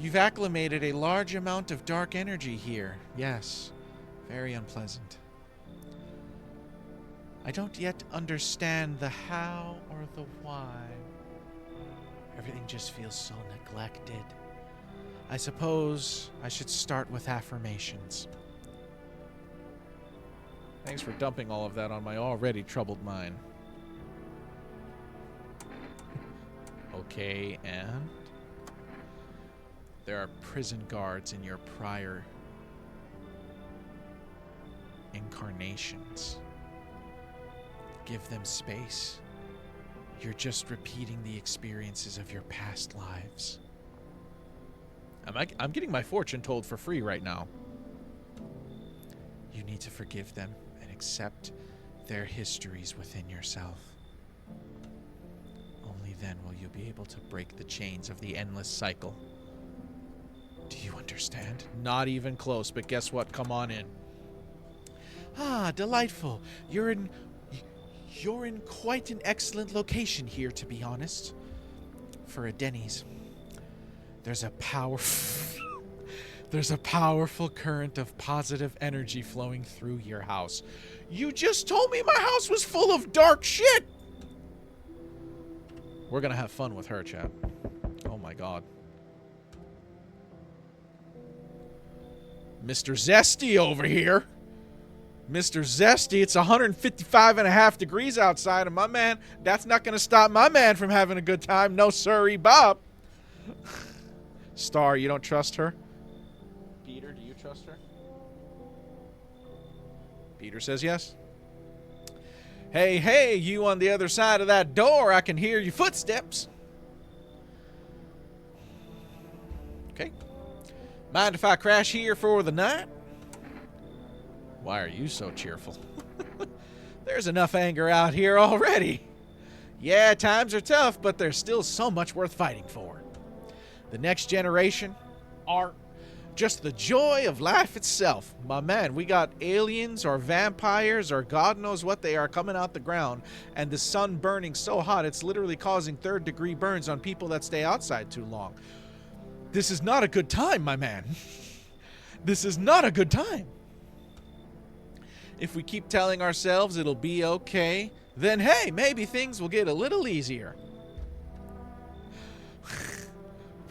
You've acclimated a large amount of dark energy here. Yes, very unpleasant. I don't yet understand the how or the why. Everything just feels so neglected. I suppose I should start with affirmations. Thanks for dumping all of that on my already troubled mind. Okay, and? There are prison guards in your prior incarnations. Give them space. You're just repeating the experiences of your past lives. I'm getting my fortune told for free right now. You need to forgive them and accept their histories within yourself. Only then will you be able to break the chains of the endless cycle. Do you understand? Not even close, but guess what? Come on in. Ah, delightful. You're in quite an excellent location here, to be honest. For a Denny's. There's a powerful current of positive energy flowing through your house. You just told me my house was full of dark shit! We're gonna have fun with her, chat. Oh my god. Mr. Zesty over here. Mr. Zesty, it's 155.5 degrees outside, and my man, that's not gonna stop my man from having a good time. No sirree, Bob. Star, you don't trust her? Peter, do you trust her? Peter says yes. Hey, hey, you on the other side of that door, I can hear your footsteps. Okay. Mind if I crash here for the night? Why are you so cheerful? There's enough anger out here already. Yeah, times are tough, but there's still so much worth fighting for. The next generation, art, just the joy of life itself. My man, we got aliens or vampires or God knows what they are coming out the ground, and the sun burning so hot it's literally causing third-degree burns on people that stay outside too long. This is not a good time, my man. This is not a good time. If we keep telling ourselves it'll be okay, then hey, maybe things will get a little easier.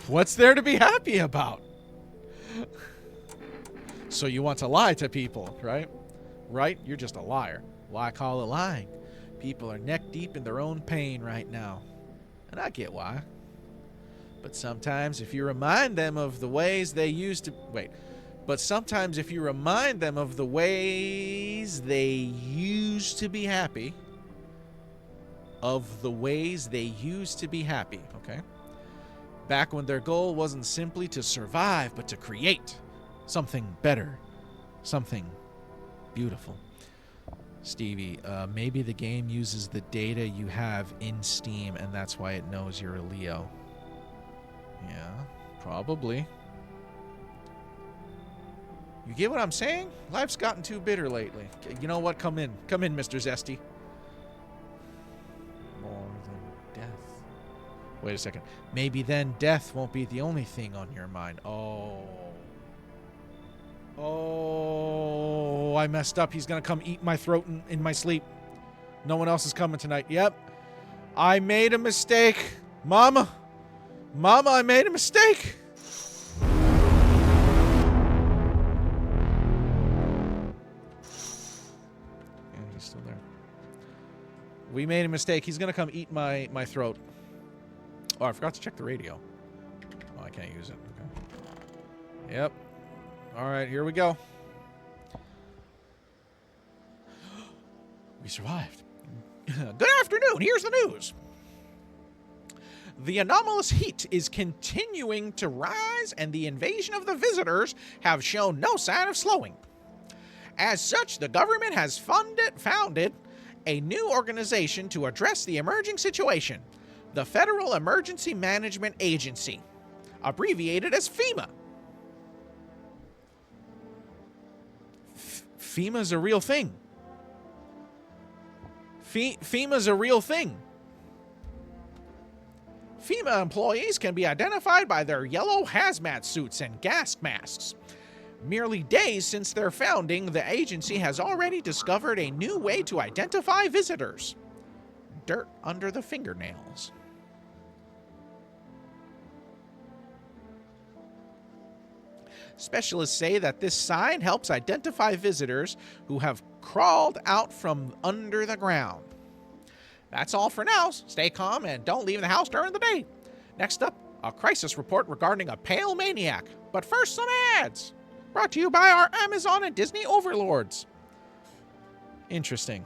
What's there to be happy about? So you want to lie to people, right? Right? You're just a liar. Why call it lying? People are neck deep in their own pain right now. And I get why. But sometimes if you remind them of the ways they used to... But sometimes if you remind them of the ways they used to be happy... okay? Back when their goal wasn't simply to survive, but to create something better, something beautiful. Stevie, maybe the game uses the data you have in Steam, and that's why it knows you're a Leo. Yeah, probably. You get what I'm saying? Life's gotten too bitter lately. You know what? Come in. Come in, Mr. Zesty. More than death. Wait a second. Maybe then death won't be the only thing on your mind. Oh. Oh, I messed up. He's going to come eat my throat in my sleep. No one else is coming tonight. Yep. I made a mistake. Mama. Mama, I made a mistake. Yeah, he's still there. We made a mistake. He's going to come eat my throat. Oh, I forgot to check the radio. Oh, I can't use it. Okay. Yep. All right, here we go. We survived. Good afternoon. Here's the news. The anomalous heat is continuing to rise, and the invasion of the visitors have shown no sign of slowing. As such, the government has founded a new organization to address the emerging situation, the Federal Emergency Management Agency, abbreviated as FEMA. FEMA's a real thing. FEMA's a real thing. FEMA employees can be identified by their yellow hazmat suits and gas masks. Merely days since their founding, the agency has already discovered a new way to identify visitors. Dirt under the fingernails. Specialists say that this sign helps identify visitors who have crawled out from under the ground. That's all for now. Stay calm and don't leave the house during the day. Next up, a crisis report regarding a pale maniac. But first, some ads. Brought to you by our Amazon and Disney overlords. Interesting.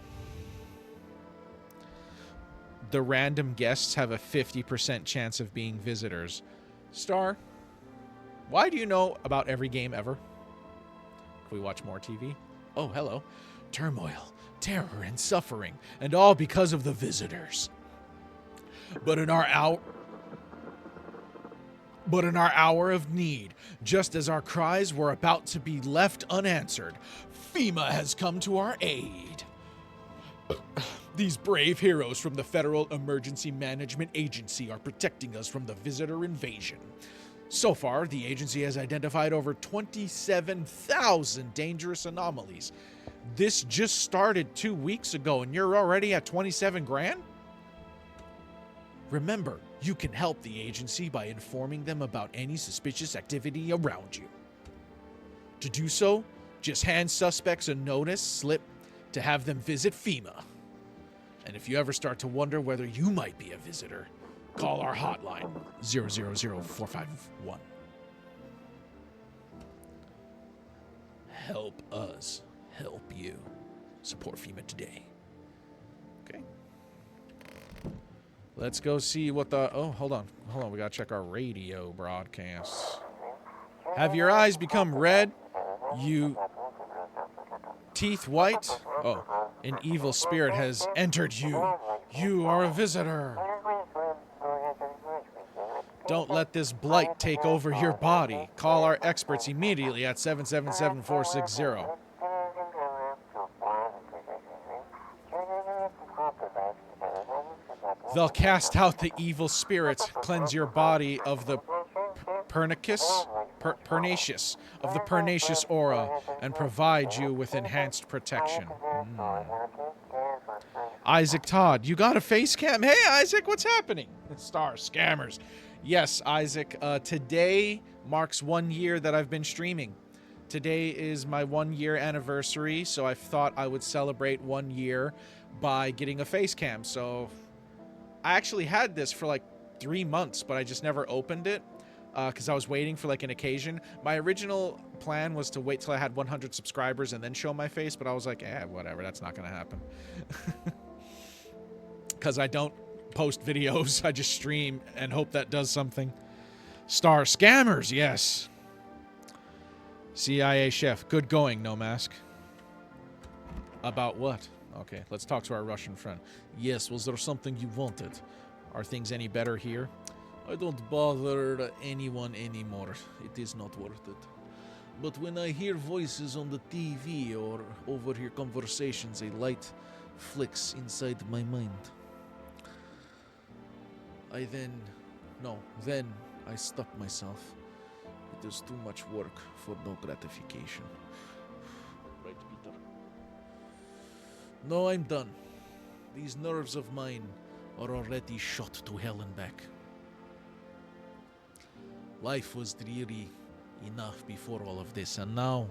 The random guests have a 50% chance of being visitors. Star, why do you know about every game ever? Can we watch more TV? Oh, hello. Turmoil, terror, and suffering, and all because of the visitors. But in our hour of need, just as our cries were about to be left unanswered, FEMA has come to our aid. These brave heroes from the Federal Emergency Management Agency are protecting us from the visitor invasion. So far, the agency has identified over 27,000 dangerous anomalies. This just started 2 weeks ago, and you're already at 27 grand? Remember, you can help the agency by informing them about any suspicious activity around you. To do so, just hand suspects a notice slip to have them visit FEMA. And if you ever start to wonder whether you might be a visitor, call our hotline, 000-451. Help us help you. Support FEMA today. Okay. Let's go see what the... Oh, hold on. We gotta check our radio broadcasts. Have your eyes become red? You... Teeth white? Oh, an evil spirit has entered you. You are a visitor. Don't let this blight take over your body. Call our experts immediately at 777-460. They'll cast out the evil spirits, cleanse your body of the pernicious aura, and provide you with enhanced protection. Isaac Todd, you got a face cam? Hey, Isaac, what's happening? Star scammers. Yes, Isaac, today marks 1 year that I've been streaming. Today is my 1 year anniversary, so I thought I would celebrate 1 year by getting a face cam. So I actually had this for like 3 months, but I just never opened it because I was waiting for like an occasion. My original plan was to wait till I had 100 subscribers and then show my face, but I was like, whatever, that's not going to happen. Because I don't post videos, I just stream and hope that does something. Star scammers, yes. CIA chef, good going, NoMask. About what? Okay, let's talk to our Russian friend. Yes, was there something you wanted? Are things any better here? I don't bother anyone anymore. It is not worth it. But when I hear voices on the TV or overhear conversations, a light flicks inside my mind. Then I stop myself. It is too much work for no gratification. Right, Peter? No, I'm done. These nerves of mine are already shot to hell and back. Life was dreary enough before all of this, and now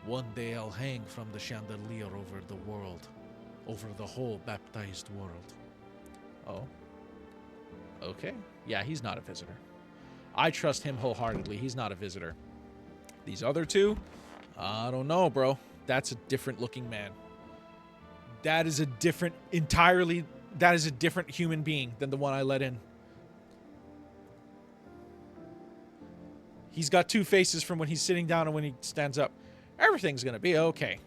one day I'll hang from the chandelier over the world, over the whole baptized world. Oh. Okay. Yeah, he's not a visitor. I trust him wholeheartedly. He's not a visitor. These other two, I don't know, bro. That's a different looking man. That is a different human being than the one I let in. He's got two faces from when he's sitting down and when he stands up. Everything's gonna be okay.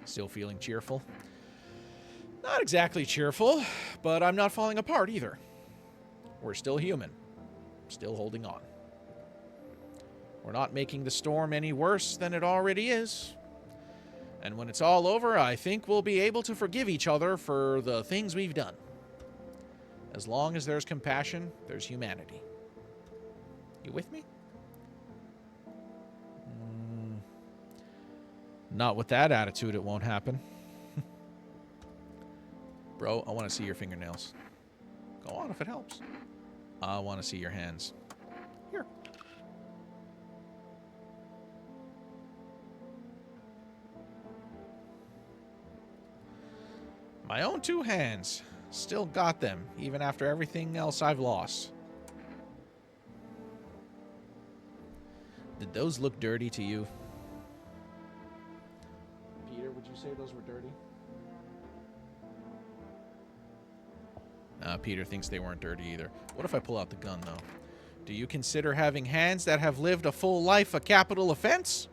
Still feeling cheerful. Not exactly cheerful, but I'm not falling apart either. We're still human. Still holding on. We're not making the storm any worse than it already is. And when it's all over, I think we'll be able to forgive each other for the things we've done. As long as there's compassion, there's humanity. You with me? Not with that attitude, it won't happen. Bro, I want to see your fingernails. Go on if it helps. I want to see your hands. Here. My own 2 hands. Still got them, even after everything else I've lost. Did those look dirty to you? Peter, would you say those were dirty? Peter thinks they weren't dirty either. What if I pull out the gun, though? Do you consider having hands that have lived a full life a capital offense?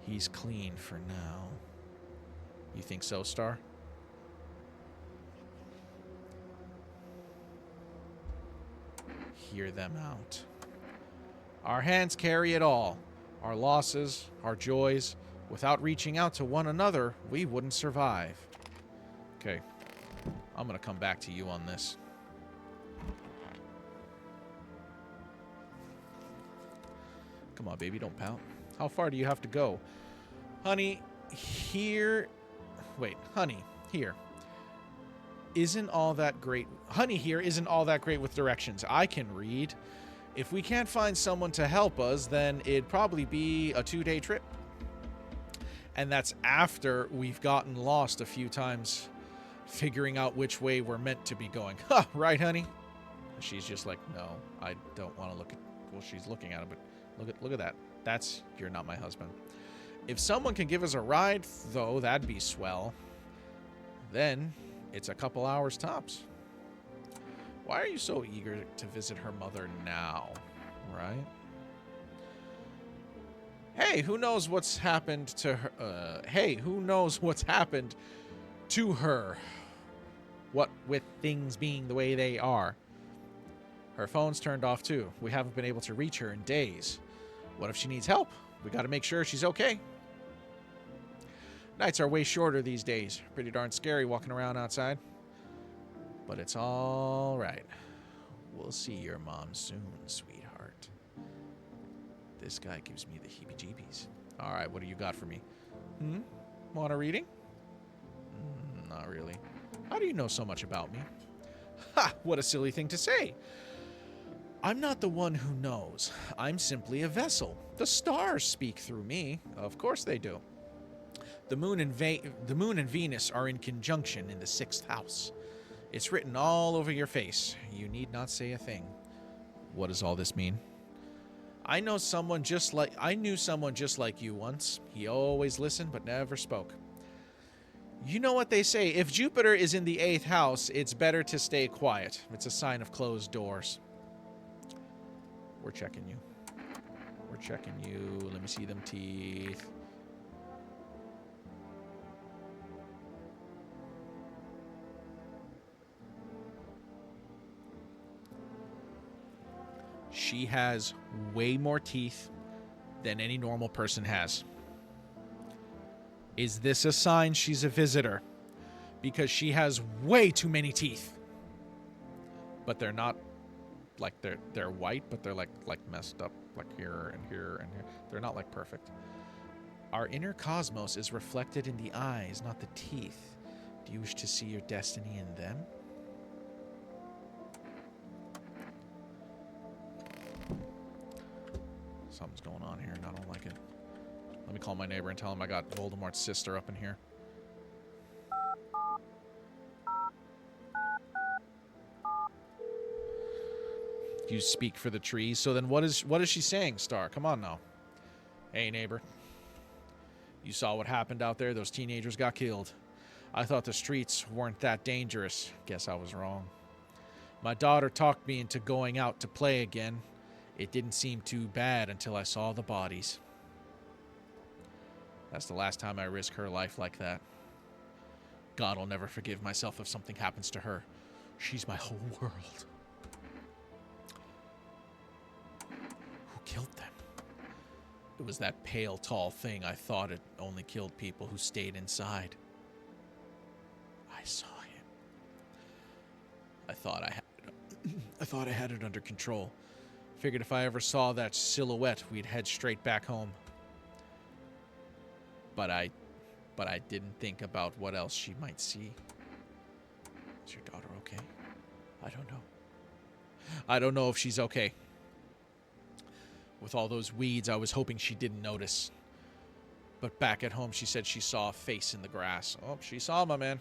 He's clean for now. You think so, Star? Hear them out. Our hands carry it all. Our losses, our joys. Without reaching out to one another, we wouldn't survive. Okay. I'm going to come back to you on this. Come on, baby, don't pout. How far do you have to go? Honey, here... Wait, honey, here. Isn't all that great... Honey here isn't all that great with directions. I can read. If we can't find someone to help us, then it'd probably be a 2-day trip. And that's after we've gotten lost a few times figuring out which way we're meant to be going. Huh, right, honey? She's just like, no, I don't want to look at... Well, she's looking at him, but look at that. That's... You're not my husband. If someone can give us a ride, though, that'd be swell. Then it's a couple hours tops. Why are you so eager to visit her mother now, right? Hey, who knows what's happened to her? Hey, who knows what's happened to her? What with things being the way they are. Her phone's turned off, too. We haven't been able to reach her in days. What if she needs help? We got to make sure she's okay. Nights are way shorter these days. Pretty darn scary walking around outside. But it's all right. We'll see your mom soon, sweetheart. This guy gives me the heebie-jeebies. All right, what do you got for me? Want a reading? Not really. How do you know so much about me? Ha! What a silly thing to say. I'm not the one who knows. I'm simply a vessel. The stars speak through me. Of course they do. The moon and Venus are in conjunction in the 6th house. It's written all over your face. You need not say a thing. What does all this mean? I knew someone just like you once. He always listened but never spoke. You know what they say, if Jupiter is in the 8th house, it's better to stay quiet. It's a sign of closed doors. We're checking you. We're checking you. Let me see them teeth. She has way more teeth than any normal person has. Is this a sign she's a visitor? Because she has way too many teeth. But they're not like they're white, but they're like messed up, like here and here and here. They're not like perfect. Our inner cosmos is reflected in the eyes, not the teeth. Do you wish to see your destiny in them? Something's going on here and I don't like it. Let me call my neighbor and tell him I got Voldemort's sister up in here. You speak for the trees. So then what is she saying, Star? Come on now. Hey, neighbor. You saw what happened out there? Those teenagers got killed. I thought the streets weren't that dangerous. Guess I was wrong. My daughter talked me into going out to play again. It didn't seem too bad until I saw the bodies. That's the last time I risk her life like that. God will never forgive myself if something happens to her. She's my whole world. Who killed them? It was that pale, tall thing. I thought it only killed people who stayed inside. I saw him. I thought I had it under control. Figured if I ever saw that silhouette, we'd head straight back home. But I didn't think about what else she might see. Is your daughter okay? I don't know. I don't know if she's okay. With all those weeds, I was hoping she didn't notice. But back at home, she said she saw a face in the grass. Oh, she saw my man.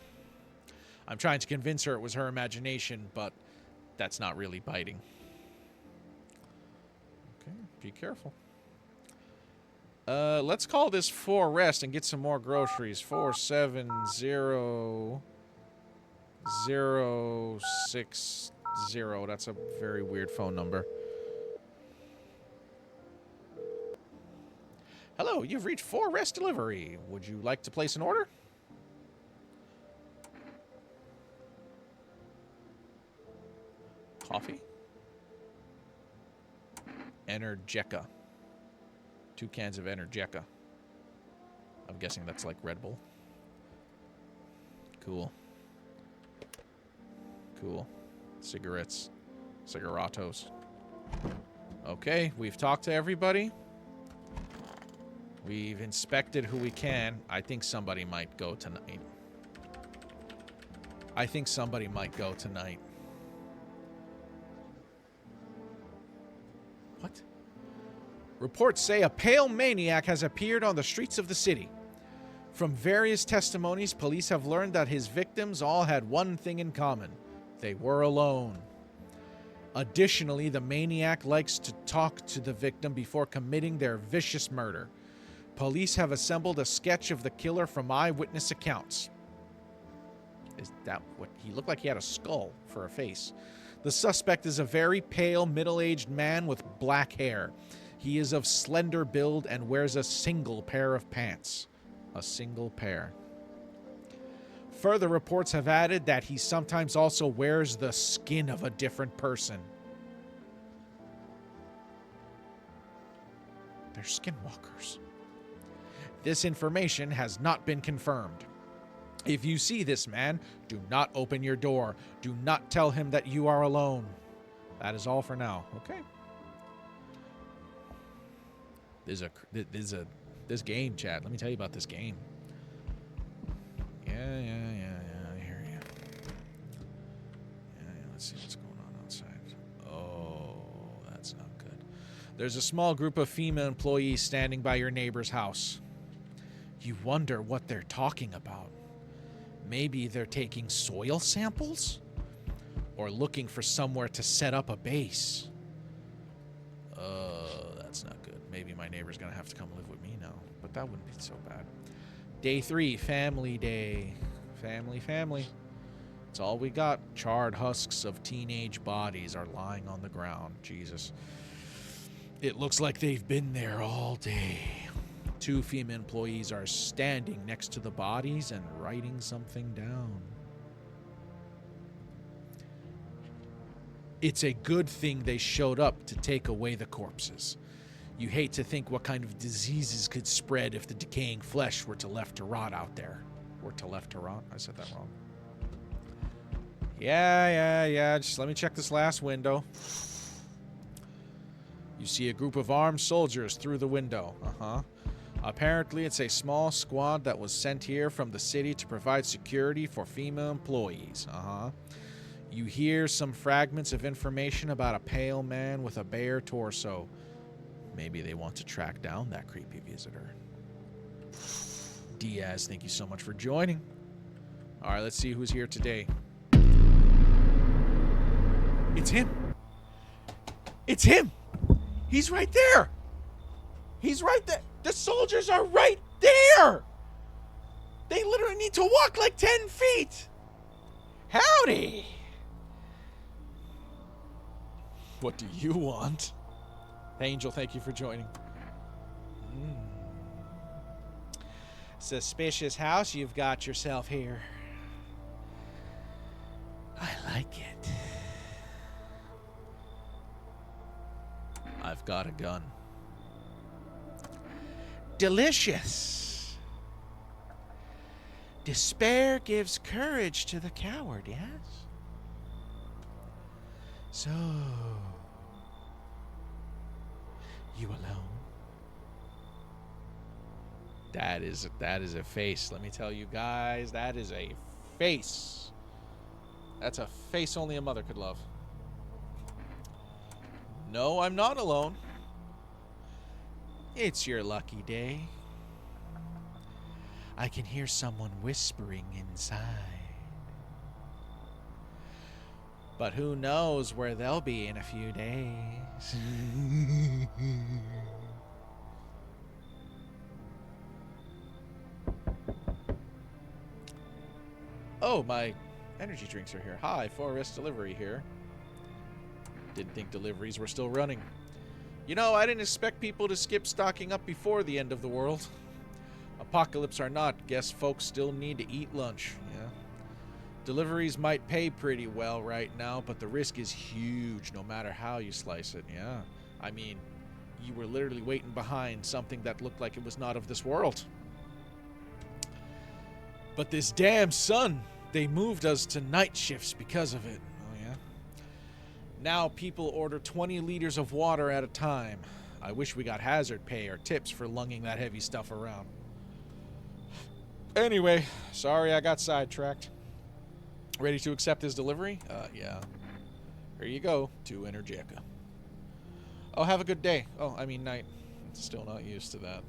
I'm trying to convince her it was her imagination, but that's not really biting. Okay, be careful. Let's call this 4 rest and get some more groceries. 47060. That's a very weird phone number. Hello, you've reached 4 rest delivery. Would you like to place an order? Coffee? Energeca. 2 cans of Energeca. I'm guessing that's like Red Bull. Cool. Cool. Cigarettes. Cigarettos. Okay, we've talked to everybody. We've inspected who we can. I think somebody might go tonight. What? Reports say a pale maniac has appeared on the streets of the city. From various testimonies, police have learned that his victims all had one thing in common. They were alone. Additionally, the maniac likes to talk to the victim before committing their vicious murder. Police have assembled a sketch of the killer from eyewitness accounts. Is that what he looked like? He had a skull for a face. The suspect is a very pale, middle-aged man with black hair. He is of slender build and wears a single pair of pants. A single pair. Further reports have added that he sometimes also wears the skin of a different person. They're skinwalkers. This information has not been confirmed. If you see this man, do not open your door. Do not tell him that you are alone. That is all for now. Okay. This game, Chad. Let me tell you about this game. Yeah. I hear you. Yeah. Let's see what's going on outside. Oh, that's not good. There's a small group of female employees standing by your neighbor's house. You wonder what they're talking about. Maybe they're taking soil samples? Or looking for somewhere to set up a base. That's not good. Maybe my neighbor's gonna have to come live with me now. But that wouldn't be so bad. Day 3, family day. Family. It's all we got. Charred husks of teenage bodies are lying on the ground. Jesus. It looks like they've been there all day. 2 female employees are standing next to the bodies and writing something down. It's a good thing they showed up to take away the corpses. You hate to think what kind of diseases could spread if the decaying flesh were left to rot out there. I said that wrong. Yeah. Just let me check this last window. You see a group of armed soldiers through the window. Apparently, it's a small squad that was sent here from the city to provide security for female employees. You hear some fragments of information about a pale man with a bare torso. Maybe they want to track down that creepy visitor. Diaz, thank you so much for joining. All right, let's see who's here today. It's him. He's right there. The soldiers are right there. They literally need to walk like 10 feet. Howdy. What do you want? Angel, thank you for joining. Suspicious house you've got yourself here. I like it. I've got a gun. delicious. Despair gives courage to the coward, yes? So, you alone? That is a face. Let me tell you guys, that is a face. That's a face only a mother could love. No, I'm not alone. It's your lucky day. I can hear someone whispering inside. But who knows where they'll be in a few days. Oh, my energy drinks are here. Hi, Forest Delivery here. Didn't think deliveries were still running. You know, I didn't expect people to skip stocking up before the end of the world. Apocalypse or not, guess folks still need to eat lunch. Yeah. Deliveries might pay pretty well right now, but the risk is huge no matter how you slice it. Yeah. I mean, you were literally waiting behind something that looked like it was not of this world. But this damn sun, they moved us to night shifts because of it. Oh, yeah? Now people order 20 liters of water at a time. I wish we got hazard pay or tips for lunging that heavy stuff around. Anyway, sorry I got sidetracked. Ready to accept his delivery? Yeah. Here you go, to Energeca. Oh, have a good day. Oh, I mean night. Still not used to that.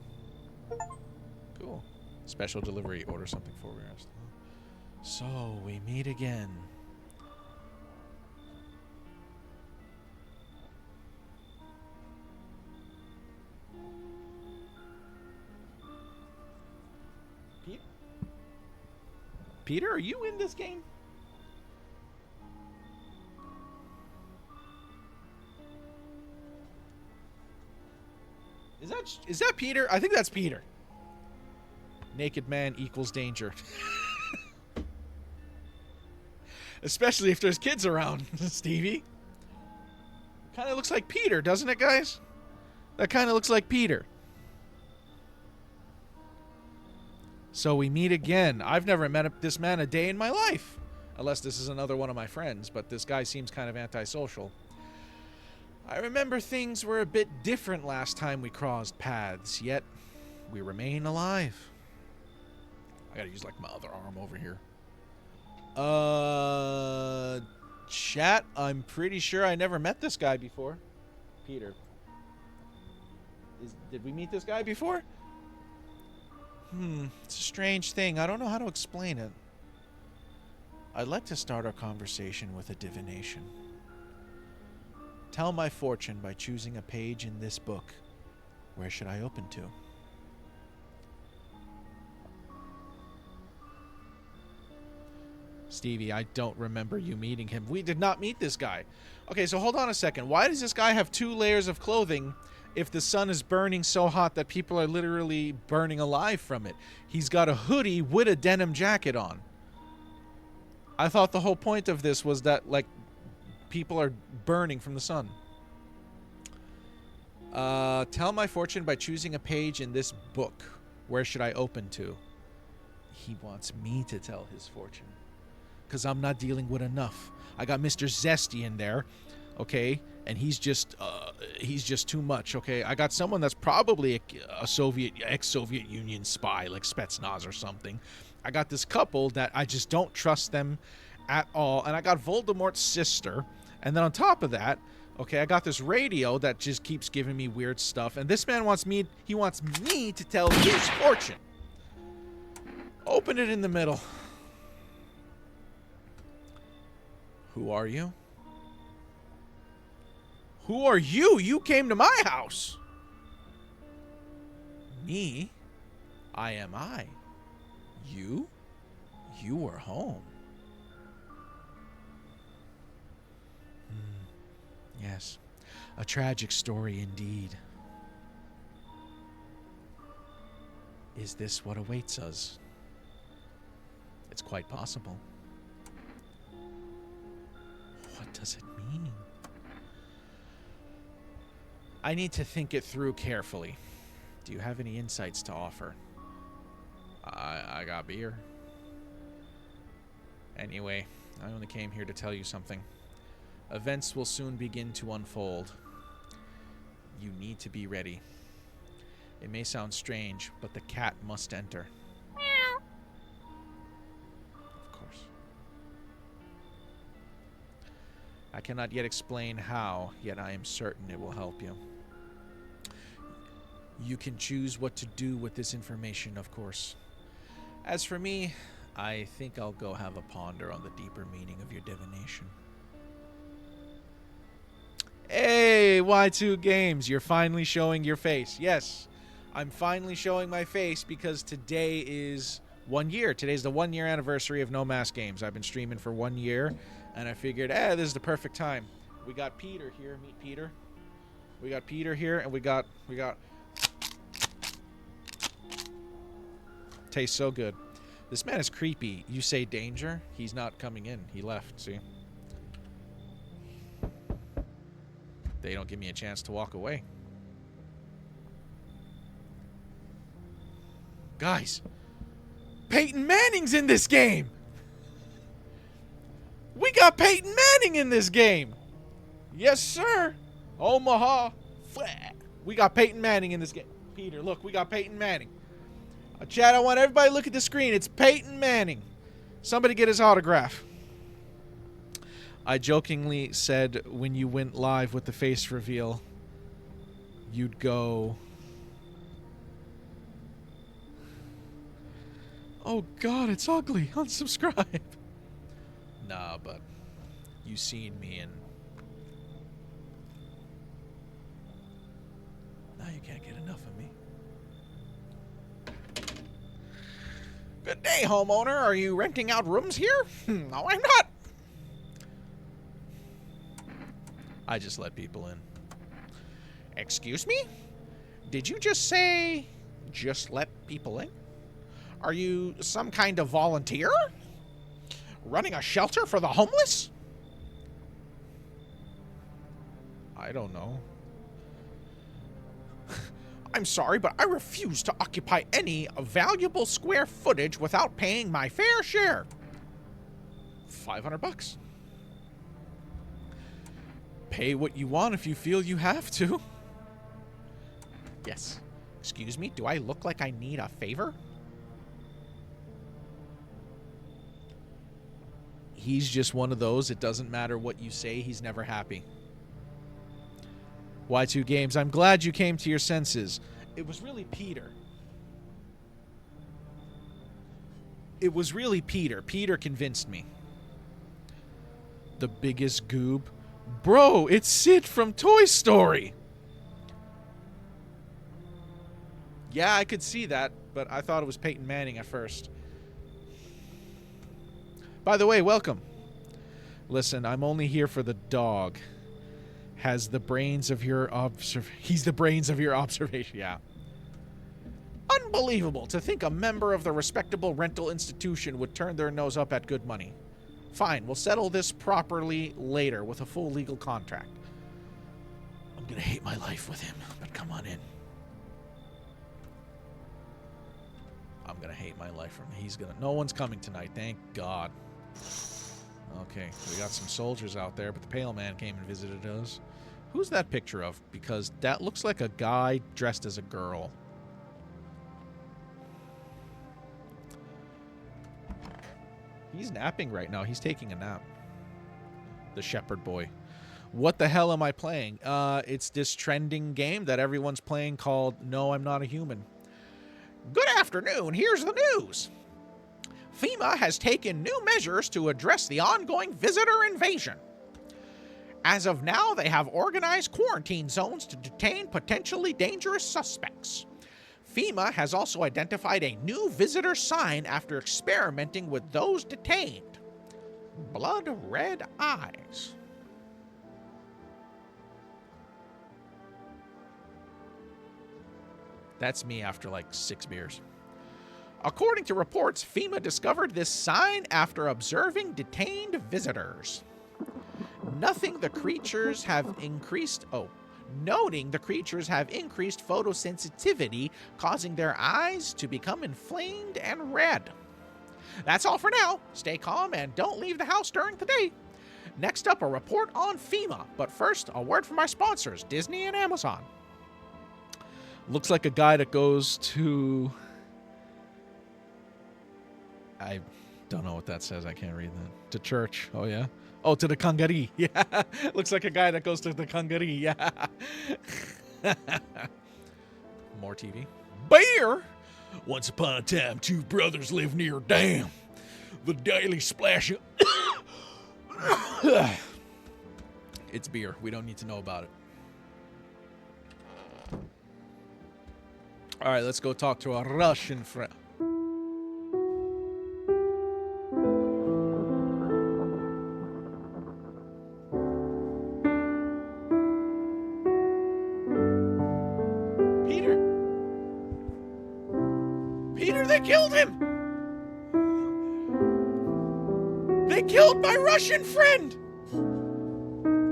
Cool. Special delivery. Order something for rest. So, we meet again. Peter, are you in this game? Is that Peter? I think that's Peter. Naked man equals danger. Especially if there's kids around, Stevie. Kind of looks like Peter, doesn't it, guys? That kind of looks like Peter. So we meet again. I've never met this man a day in my life. Unless this is another one of my friends, but this guy seems kind of antisocial. I remember things were a bit different last time we crossed paths, yet we remain alive. I gotta use like my other arm over here. Chat, I'm pretty sure I never met this guy before. Peter. Did we meet this guy before? It's a strange thing. I don't know how to explain it. I'd like to start our conversation with a divination. Tell my fortune by choosing a page in this book. Where should I open to? Stevie, I don't remember you meeting him. We did not meet this guy. Okay, so hold on a second. Why does this guy have 2 layers of clothing if the sun is burning so hot that people are literally burning alive from it? He's got a hoodie with a denim jacket on. I thought the whole point of this was that, like, people are burning from the sun. Tell my fortune by choosing a page in this book. Where should I open to? He wants me to tell his fortune. Because I'm not dealing with enough. I got Mr. Zesty in there, okay? And he's just too much, okay? I got someone that's probably a ex-Soviet Union spy, like Spetsnaz or something. I got this couple that I just don't trust them at all. And I got Voldemort's sister. And then on top of that, okay, I got this radio that just keeps giving me weird stuff. And this man wants me to tell his fortune. Open it in the middle. Who are you? Who are you? You came to my house. Me? I am I. You? You were home. Yes. A tragic story indeed. Is this what awaits us? It's quite possible. What does it mean? I need to think it through carefully. Do you have any insights to offer? I got beer. Anyway, I only came here to tell you something. Events will soon begin to unfold. You need to be ready. It may sound strange, but the cat must enter. Meow. Of course. I cannot yet explain how, yet I am certain it will help you. You can choose what to do with this information, of course. As for me, I think I'll go have a ponder on the deeper meaning of your divination. Hey, Y2Games, you're finally showing your face. Yes, I'm finally showing my face because today is 1 year. Today's the 1 year anniversary of NoMaskGames. I've been streaming for 1 year, and I figured, this is the perfect time. We got Peter here. Meet Peter. We got Peter here, and we got... Tastes so good. This man is creepy. You say danger, he's not coming in. He left, see? They don't give me a chance to walk away. Guys, Peyton Manning's in this game. We got Peyton Manning in this game. Yes, sir. Omaha. We got Peyton Manning in this game. Peter, look, we got Peyton Manning. Chad, I want everybody to look at the screen. It's Peyton Manning. Somebody get his autograph. I jokingly said when you went live with the face reveal, you'd go... Oh God, it's ugly. Unsubscribe. Nah, but you seen me and... Now you can't get enough of me. Good day, homeowner. Are you renting out rooms here? No, I'm not. I just let people in. Excuse me? Did you just say just let people in? Are you some kind of volunteer? Running a shelter for the homeless? I don't know. I'm sorry, but I refuse to occupy any valuable square footage without paying my fair share. $500. Pay what you want if you feel you have to. Yes. Excuse me, do I look like I need a favor? He's just one of those, it doesn't matter what you say, he's never happy. Y2Games, I'm glad you came to your senses. It was really Peter. It was really Peter. Peter convinced me. The biggest goob. Bro, it's Sid from Toy Story. Yeah, I could see that, but I thought it was Peyton Manning at first. By the way, welcome. Listen, I'm only here for the dog. Has the brains of your he's the brains of your observation. Yeah. Unbelievable to think a member of the respectable rental institution would turn their nose up at good money. Fine, we'll settle this properly later with a full legal contract. I'm gonna hate my life with him, but come on in. I'm gonna hate my life from him. He's gonna... No one's coming tonight, thank God. Okay, we got some soldiers out there, but the Pale Man came and visited us. Who's that picture of? Because that looks like a guy dressed as a girl. He's napping right now. He's taking a nap. The shepherd boy. What the hell am I playing? It's this trending game that everyone's playing called No, I'm Not a Human. Good afternoon. Here's the news. FEMA has taken new measures to address the ongoing visitor invasion. As of now, they have organized quarantine zones to detain potentially dangerous suspects. FEMA has also identified a new visitor sign after experimenting with those detained. Blood red eyes. That's me after like 6 beers. According to reports, FEMA discovered this sign after observing detained visitors. Nothing the creatures have increased noting the creatures have increased photosensitivity, causing their eyes to become inflamed and red. That's all for now. Stay calm and don't leave the house during the day. Next up, a report on FEMA. But first, a word from our sponsors, Disney and Amazon. Looks like a guy that goes to... I don't know what that says. I can't read that. To church. Oh, yeah? Oh, to the Kangari. Yeah. Looks like a guy that goes to the Kangari. Yeah. More TV. Bear! Once upon a time, two brothers lived near a dam. The daily splashing... It's beer. We don't need to know about it. All right, let's go talk to a Russian friend. Peter, they killed him! They killed my Russian friend!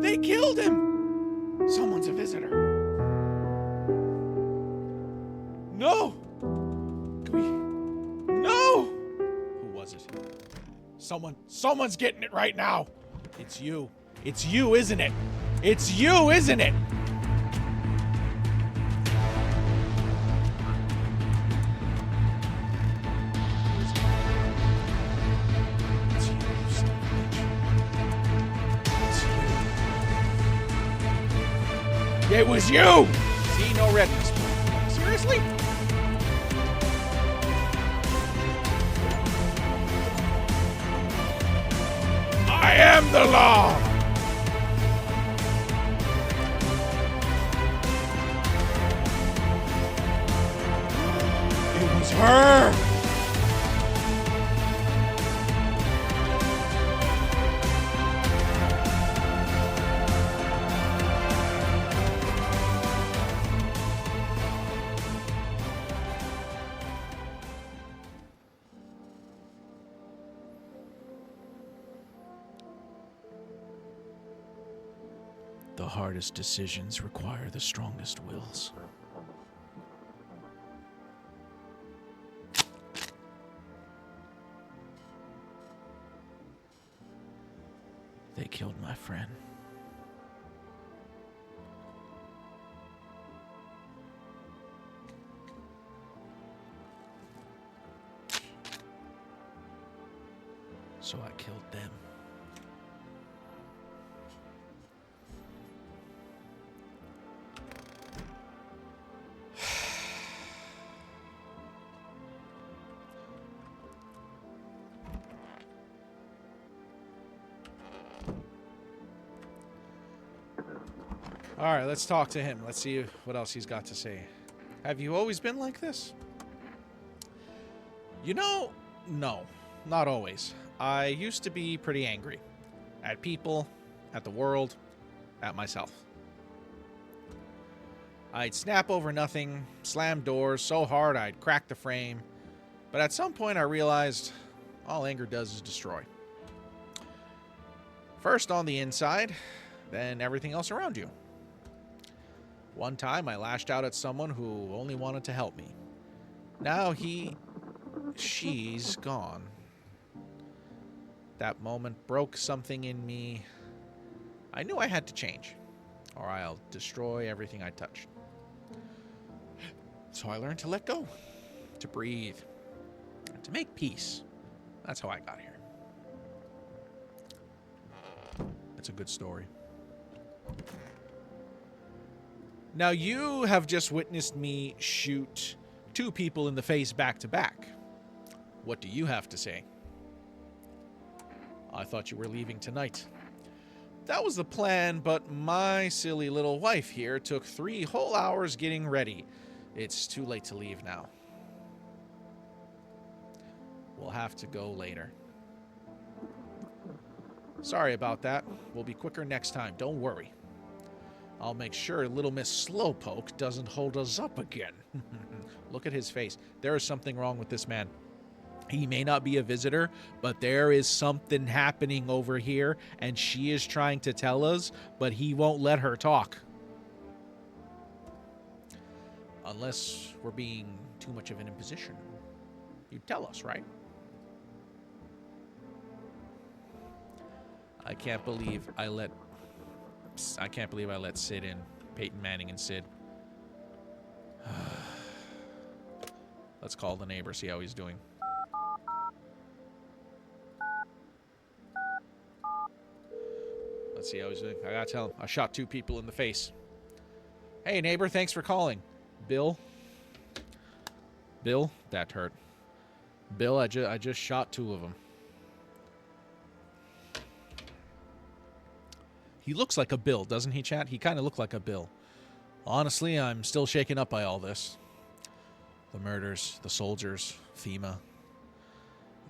They killed him! Someone's a visitor. No! No! Who was it? Someone's getting it right now. It's you. It's you, isn't it? It's you, isn't it? It was you! See, no redness. Seriously? I am the law! It was her! The hardest decisions require the strongest wills. They killed my friend. So I killed them. All right, let's talk to him. Let's see what else he's got to say. Have you always been like this? You know, no, not always. I used to be pretty angry. At people, at the world, at myself. I'd snap over nothing, slam doors so hard I'd crack the frame. But at some point I realized all anger does is destroy. First on the inside, then everything else around you. One time I lashed out at someone who only wanted to help me. Now she's gone. That moment broke something in me. I knew I had to change, or I'll destroy everything I touched. So I learned to let go, to breathe, to make peace. That's how I got here. It's a good story. Now, you have just witnessed me shoot two people in the face back to back. What do you have to say? I thought you were leaving tonight. That was the plan, but my silly little wife here took 3 whole hours getting ready. It's too late to leave now. We'll have to go later. Sorry about that. We'll be quicker next time. Don't worry. I'll make sure little Miss Slowpoke doesn't hold us up again. Look at his face. There is something wrong with this man. He may not be a visitor, but there is something happening over here, and she is trying to tell us, but he won't let her talk. Unless we're being too much of an imposition. You'd tell us, right? I can't believe I let Sid in. Peyton Manning and Sid. Let's call the neighbor, see how he's doing. Let's see how he's doing. I gotta tell him. I shot 2 people in the face. Hey, neighbor, thanks for calling. Bill? Bill? That hurt. Bill, I just shot 2 of them. He looks like a Bill, doesn't he, chat? He kind of looked like a Bill. Honestly, I'm still shaken up by all this. The murders, the soldiers, FEMA.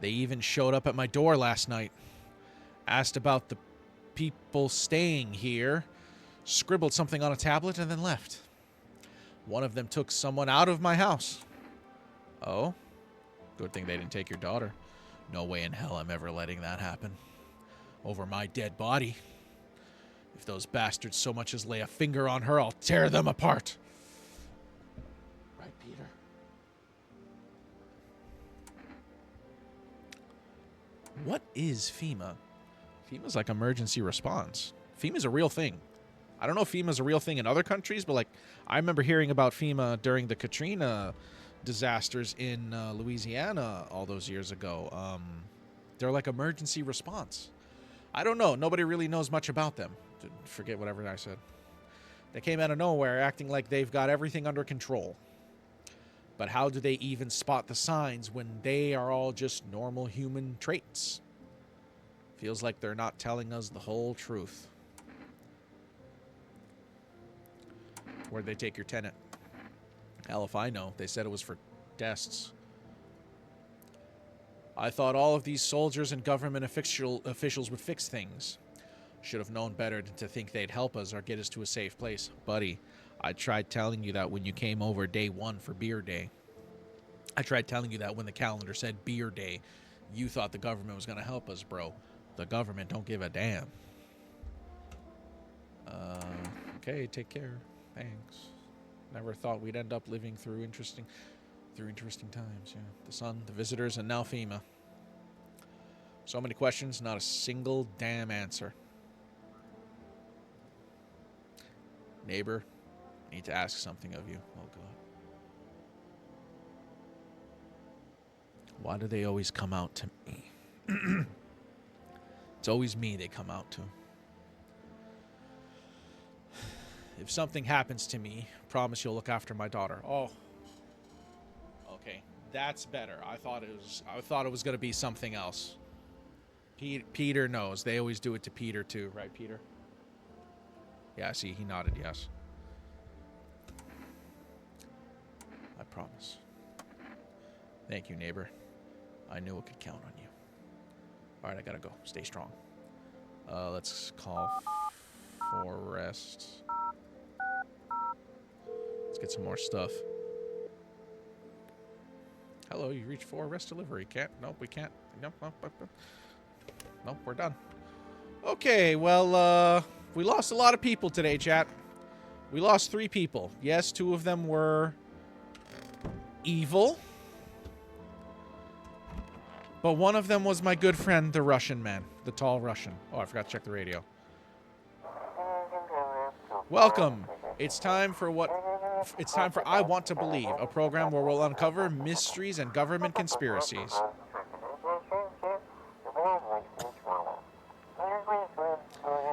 They even showed up at my door last night. Asked about the people staying here. Scribbled something on a tablet and then left. One of them took someone out of my house. Oh? Good thing they didn't take your daughter. No way in hell I'm ever letting that happen. Over my dead body. If those bastards so much as lay a finger on her, I'll tear them apart. Right, Peter? What is FEMA? FEMA's like emergency response. FEMA's a real thing. I don't know if FEMA's a real thing in other countries, but like I remember hearing about FEMA during the Katrina disasters in Louisiana all those years ago. They're like emergency response. I don't know. Nobody really knows much about them. Forget whatever I said. They came out of nowhere acting like they've got everything under control. But how do they even spot the signs when they are all just normal human traits? Feels like they're not telling us the whole truth. Where'd they take your tenant? Hell if I know. They said it was for tests. I thought all of these soldiers and government officials would fix things. Should have known better than to think they'd help us or get us to a safe place. Buddy, I tried telling you that when you came over day 1 for beer day. I tried telling you that when the calendar said beer day. You thought the government was going to help us, bro. The government don't give a damn. Okay, take care. Thanks. Never thought we'd end up living through interesting times. Yeah, the sun, the visitors, and now FEMA. So many questions, not a single damn answer. Neighbor, I need to ask something of you. Oh God. Why do they always come out to me? It's always me they come out to. If something happens to me, promise you'll look after my daughter. Oh. Okay, that's better. I thought it was going to be something else. Peter knows. They always do it to Peter too, right, Peter? Yeah, see, he nodded yes. I promise. Thank you, neighbor. I knew I could count on you. All right, I gotta go. Stay strong. Let's call Forrest. Let's get some more stuff. Hello, you reached Forrest delivery. Can't. Nope, we can't. Nope, nope, we're done. Okay, well, we lost a lot of people today, chat. We lost 3 people. Yes, 2 of them were evil. But one of them was my good friend, the Russian man. The tall Russian. Oh, I forgot to check the radio. Welcome. It's time for I Want to Believe, a program where we'll uncover mysteries and government conspiracies.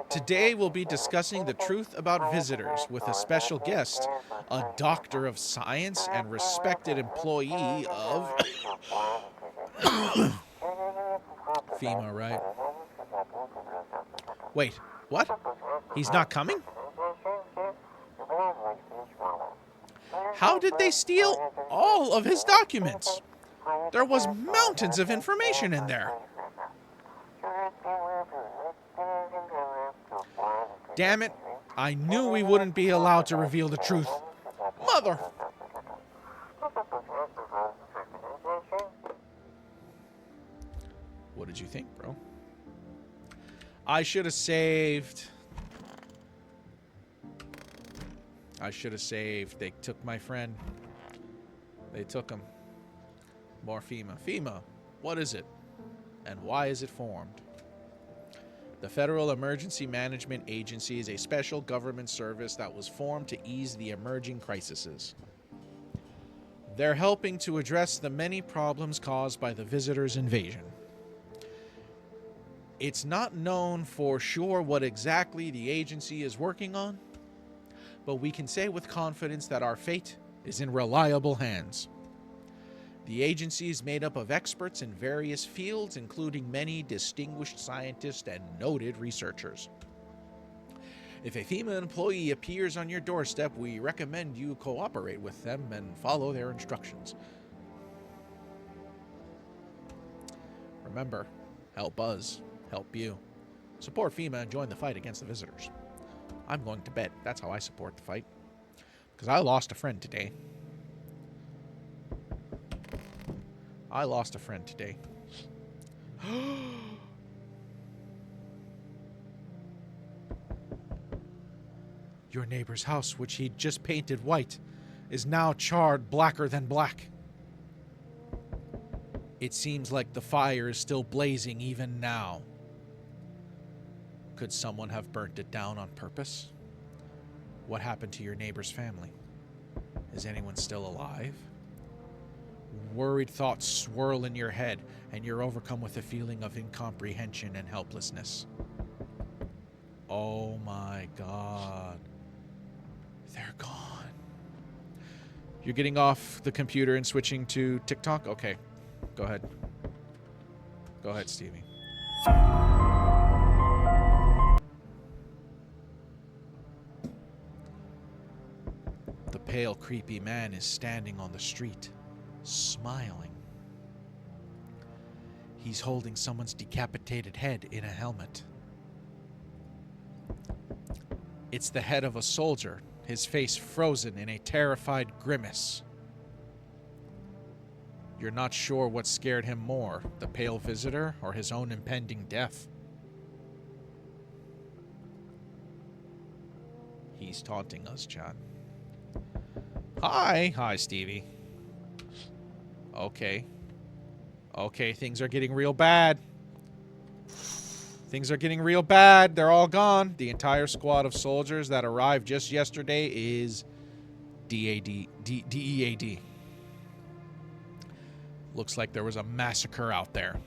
Today we'll be discussing the truth about visitors with a special guest, a doctor of science and respected employee of FEMA, right? Wait, what? He's not coming? How did they steal all of his documents? There was mountains of information in there. Damn it. I knew we wouldn't be allowed to reveal the truth. Mother... What did you think, bro? I should have saved... I should have saved. They took my friend. They took him. More FEMA. FEMA, what is it? And why is it formed? The Federal Emergency Management Agency is a special government service that was formed to ease the emerging crises. They're helping to address the many problems caused by the visitors' invasion. It's not known for sure what exactly the agency is working on, but we can say with confidence that our fate is in reliable hands. The agency is made up of experts in various fields, including many distinguished scientists and noted researchers. If a FEMA employee appears on your doorstep, we recommend you cooperate with them and follow their instructions. Remember, help us, help you. Support FEMA and join the fight against the visitors. I'm going to bed. That's how I support the fight. Because I lost a friend today. I lost a friend today. Your neighbor's house, which he'd just painted white, is now charred blacker than black. It seems like the fire is still blazing even now. Could someone have burnt it down on purpose? What happened to your neighbor's family? Is anyone still alive? Worried thoughts swirl in your head, and you're overcome with a feeling of incomprehension and helplessness. Oh my God. They're gone. You're getting off the computer and switching to TikTok? Okay. Go ahead. Go ahead, Stevie. The pale, creepy man is standing on the street, smiling. He's holding someone's decapitated head in a helmet. It's the head of a soldier, his face frozen in a terrified grimace. You're not sure what scared him more, the pale visitor or his own impending death. He's taunting us, John. Hi. Hi, Stevie. Okay. Okay, things are getting real bad. Things are getting real bad. They're all gone. The entire squad of soldiers that arrived just yesterday is DEAD. Looks like there was a massacre out there.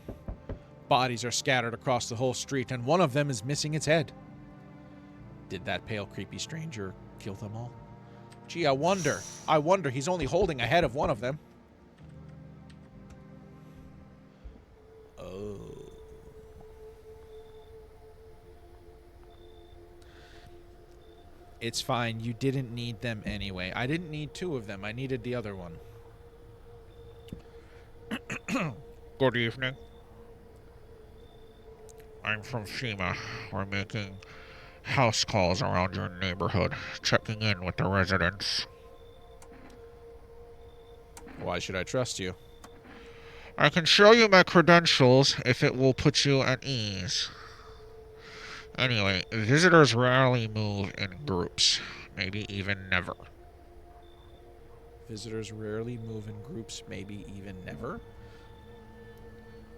Bodies are scattered across the whole street, and one of them is missing its head. Did that pale, creepy stranger kill them all? Gee, I wonder. He's only holding a head of one of them. Oh. It's fine. You didn't need them anyway. I didn't need two of them. I needed the other one. Good evening. I'm from FEMA. We're making house calls around your neighborhood, checking in with the residents. Why should I trust you? I can show you my credentials if it will put you at ease. Anyway, visitors rarely move in groups, maybe even never. Visitors rarely move in groups, maybe even never?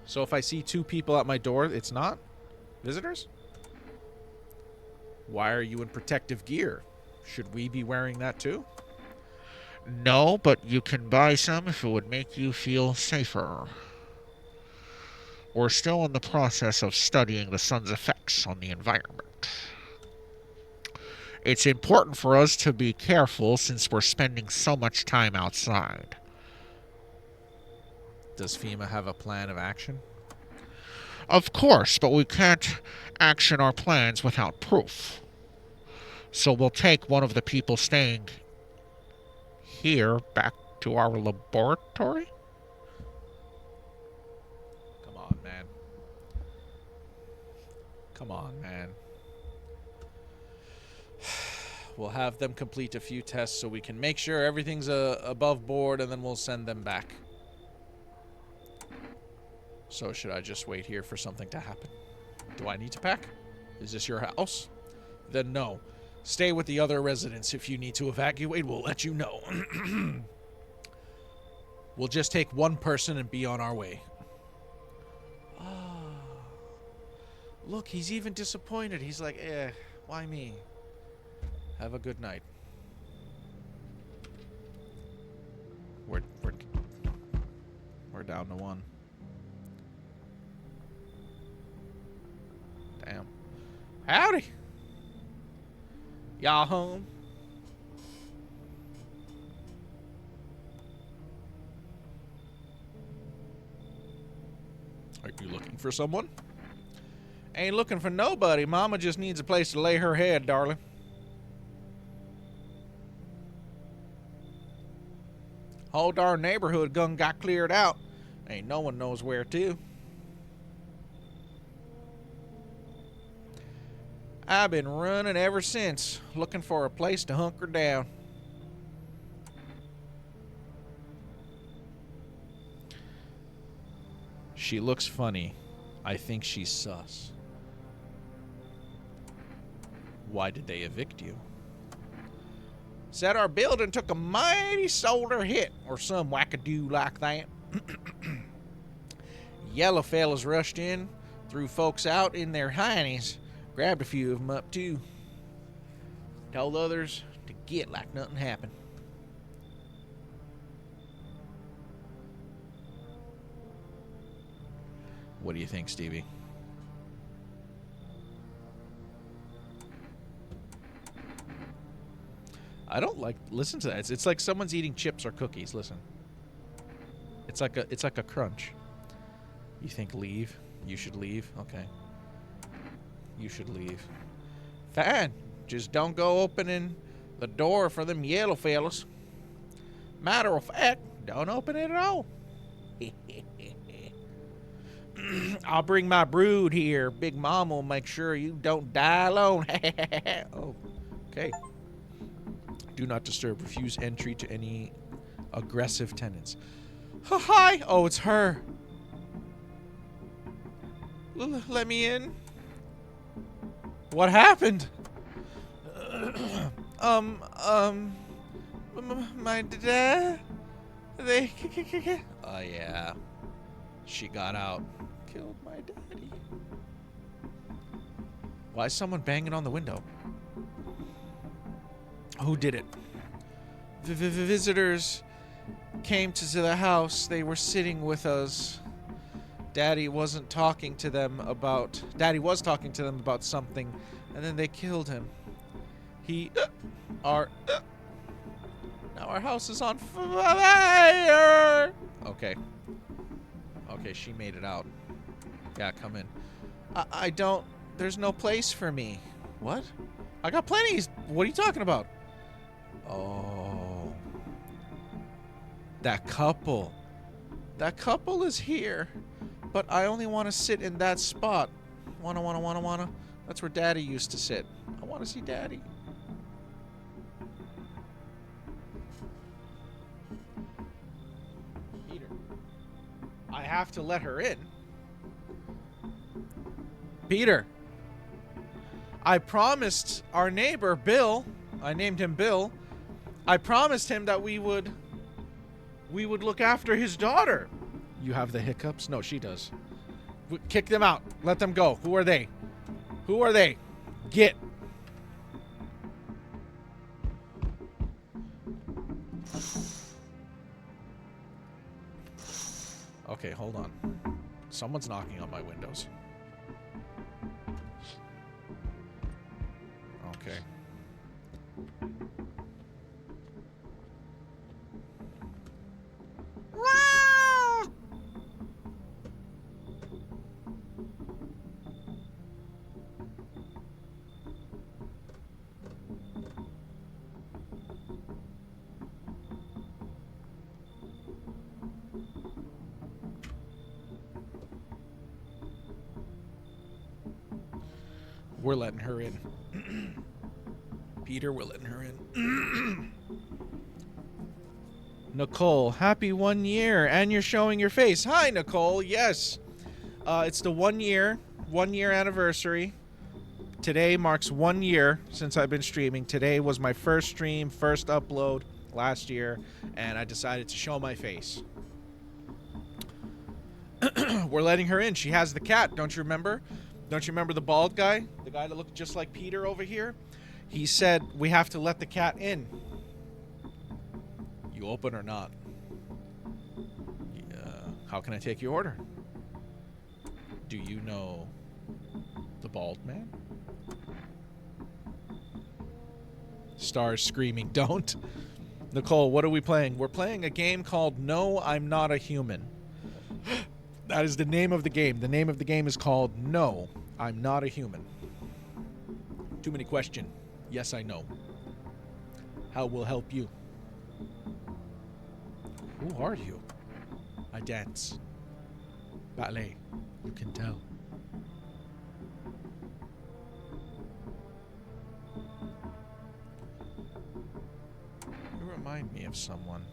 So if I see two people at my door, it's not visitors? Why are you in protective gear? Should we be wearing that too? No, but you can buy some if it would make you feel safer. We're still in the process of studying the sun's effects on the environment. It's important for us to be careful since we're spending so much time outside. Does FEMA have a plan of action? Of course, but we can't action our plans without proof. So we'll take one of the people staying here back to our laboratory? Come on, man. Come on, man. We'll have them complete a few tests so we can make sure everything's above board, and then we'll send them back. So should I just wait here for something to happen? Do I need to pack? Is this your house? Then no. Stay with the other residents. If you need to evacuate, we'll let you know. We'll just take one person and be on our way. Oh. Look, he's even disappointed. He's like, why me? Have a good night. We're down to one. Damn. Howdy. Y'all home? Are you looking for someone? Ain't looking for nobody. Mama just needs a place to lay her head, darling. Whole darn neighborhood got cleared out. Ain't no one knows where to. I've been running ever since, looking for a place to hunker down. She looks funny. I think she's sus. Why did they evict you? Said our building took a mighty solar hit, or some wackadoo like that. Yellow fellas rushed in, threw folks out in their heinies, grabbed a few of them up too. Told others to get like nothing happened. What do you think, Stevie? I don't like listen to that. It's like someone's eating chips or cookies. Listen. It's like a crunch. You think leave? You should leave? Okay. You should leave. Fine. Just don't go opening the door for them yellow fellas. Matter of fact, don't open it at all. I'll bring my brood here. Big Mom will make sure you don't die alone. Oh, okay. Do not disturb. Refuse entry to any aggressive tenants. Hi. Oh, it's her. Let me in. What happened? My dad. They. Oh yeah. She got out. Killed my daddy. Why is someone banging on the window? Who did it? Visitors came to the house. They were sitting with us. Daddy was talking to them about something, and then they killed him. Now our house is on fire. Okay, she made it out. Yeah, come in. I don't. There's no place for me. What? I got plenty. What are you talking about? Oh. That couple. That couple is here. But I only want to sit in that spot. Wanna. That's where Daddy used to sit. I want to see Daddy. Peter. I have to let her in. Peter. I promised our neighbor, Bill. I named him Bill. I promised him that we would look after his daughter. You have the hiccups? No, she does. Kick them out. Let them go. Who are they? Who are they? Get. Okay, hold on. Someone's knocking on my windows. Okay. We're letting her in. Peter, we're letting her in. Nicole, happy 1 year, and you're showing your face. Hi, Nicole. Yes. It's the 1 year anniversary. Today marks 1 year since I've been streaming. Today was my first stream, first upload last year, and I decided to show my face. We're letting her in. She has the cat, don't you remember? Don't you remember the bald guy? The guy that looked just like Peter over here? He said we have to let the cat in. You open or not? How can I take your order? Do you know the bald man? Stars screaming, don't. Nicole, what are we playing? We're playing a game called No, I'm Not a Human. That is the name of the game. The name of the game is called No, I'm Not a Human. Too many questions. Yes, I know. How will help you? Who are you? I dance. Ballet. You can tell. You remind me of someone.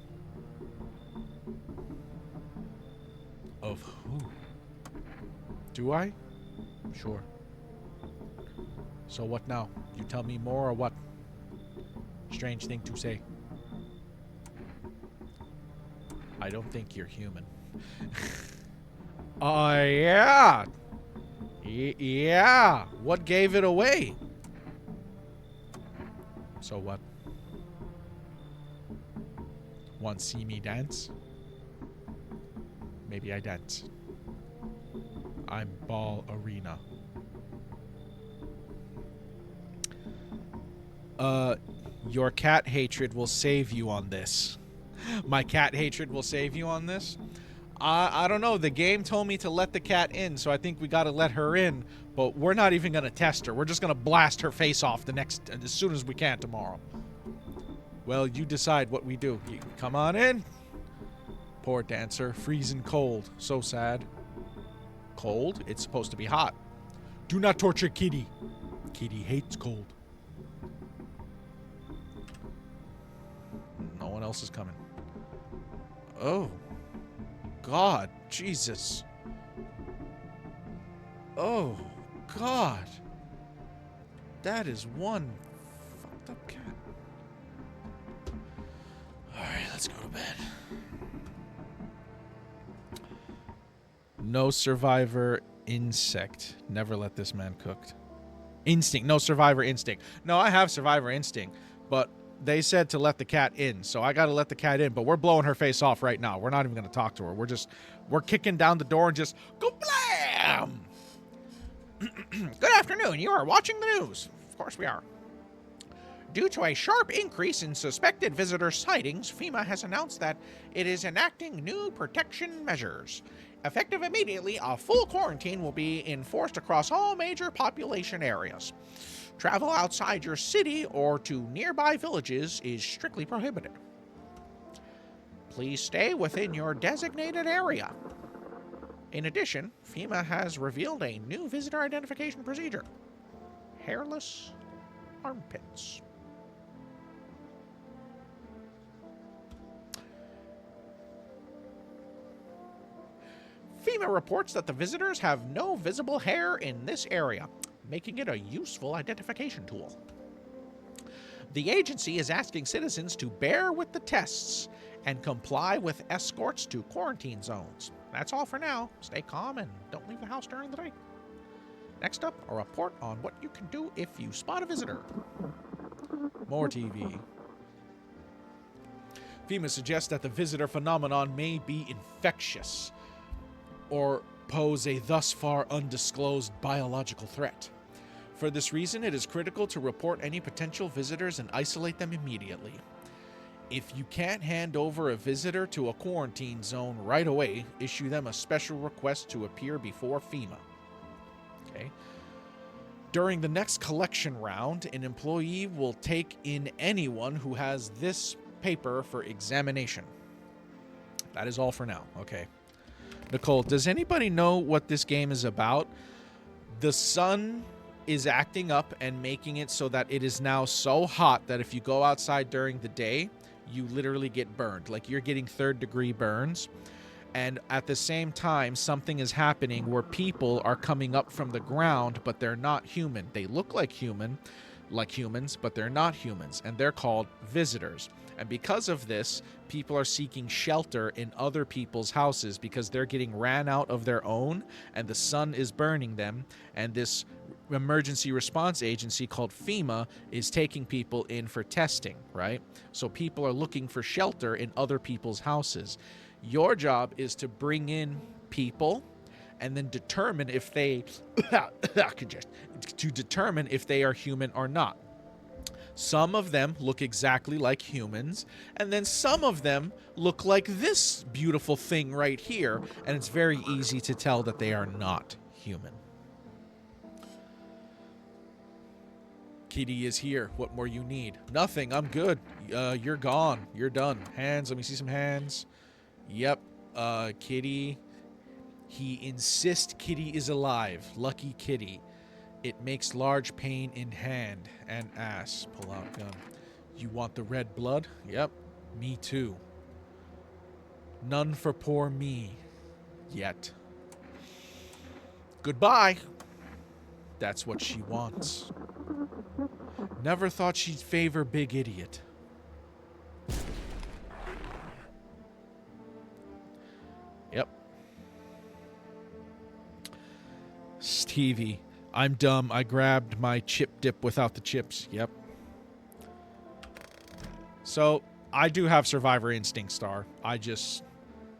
Of who? Do I? Sure. So what now? You tell me more or what? Strange thing to say. I don't think you're human. Yeah. Yeah. What gave it away? So what? Want to see me dance? Maybe I dance. I'm Ball Arena. Your cat hatred will save you on this. My cat hatred will save you on this? I don't know. The game told me to let the cat in, so I think we gotta let her in. But we're not even gonna test her. We're just gonna blast her face off as soon as we can tomorrow. Well, you decide what we do. You come on in. Poor dancer, freezing cold. So sad. Cold? It's supposed to be hot. Do not torture Kitty. Kitty hates cold. No one else is coming. Oh. God. Jesus. Oh. God. That is one fucked up cat. Alright, let's go to bed. No survivor insect. Never let this man cooked. Instinct. No survivor instinct. No, I have survivor instinct, but they said to let the cat in, so I gotta let the cat in, but we're blowing her face off right now. We're not even gonna talk to her. We're kicking down the door and just go blam! Good afternoon. You are watching the news. Of course we are. Due to a sharp increase in suspected visitor sightings, FEMA has announced that it is enacting new protection measures. Effective immediately, a full quarantine will be enforced across all major population areas. Travel outside your city or to nearby villages is strictly prohibited. Please stay within your designated area. In addition, FEMA has revealed a new visitor identification procedure. Hairless armpits. FEMA reports that the visitors have no visible hair in this area, making it a useful identification tool. The agency is asking citizens to bear with the tests and comply with escorts to quarantine zones. That's all for now. Stay calm and don't leave the house during the day. Next up, a report on what you can do if you spot a visitor. More TV. FEMA suggests that the visitor phenomenon may be infectious or pose a thus far undisclosed biological threat. For this reason, it is critical to report any potential visitors and isolate them immediately. If you can't hand over a visitor to a quarantine zone right away, issue them a special request to appear before FEMA. Okay. During the next collection round, an employee will take in anyone who has this paper for examination. That is all for now. Okay. Nicole, does anybody know what this game is about? The sun is acting up and making it so that it is now so hot that if you go outside during the day, you literally get burned. Like you're getting third-degree burns. And at the same time, something is happening where people are coming up from the ground, but they're not human. They look like humans, but they're not humans, and they're called visitors. And because of this, people are seeking shelter in other people's houses because they're getting ran out of their own, and the sun is burning them. And this emergency response agency called FEMA is taking people in for testing, right? So people are looking for shelter in other people's houses. Your job is to bring in people and then determine if they to determine if they are human or not. Some of them look exactly like humans, and then some of them look like this beautiful thing right here, and it's very easy to tell that they are not human. Kitty is here. What more you need? Nothing. I'm good. You're gone. You're done. Hands. Let me see some hands. Yep. Kitty. He insists Kitty is alive. Lucky Kitty. It makes large pain in hand and ass. Pull out gun. You want the red blood? Yep. Me too. None for poor me. Yet. Goodbye. That's what she wants. Never thought she'd favor big idiot. Yep. Stevie, I'm dumb. I grabbed my chip dip without the chips. Yep. So, I do have Survivor Instinct Star. I just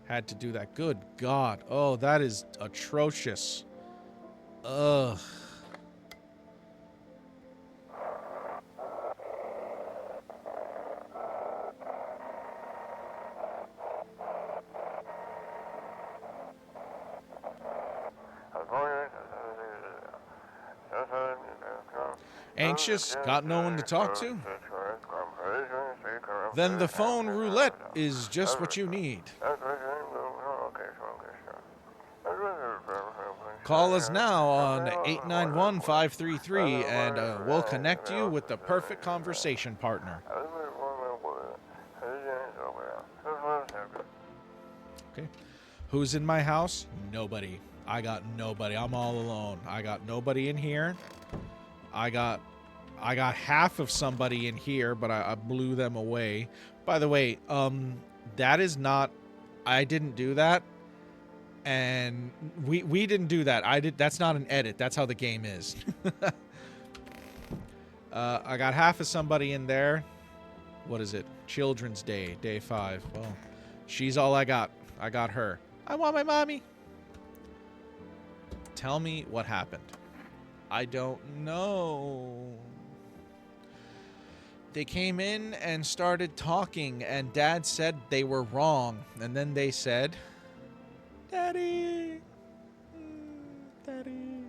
had to do that. Good God. Oh, that is atrocious. Ugh. Anxious? Got no one to talk to? Then the phone roulette is just what you need. Call us now on 891-533 and we'll connect you with the perfect conversation partner. Okay. Who's in my house? Nobody. I got nobody. I'm all alone. I got nobody in here. I got half of somebody in here, but I blew them away. By the way, that is not... I didn't do that. And we didn't do that. That's not an edit. That's how the game is. I got half of somebody in there. What is it? Children's Day, day 5. Well, she's all I got. I got her. I want my mommy. Tell me what happened. I don't know. They came in and started talking, and Dad said they were wrong. And then they said, Daddy. Daddy.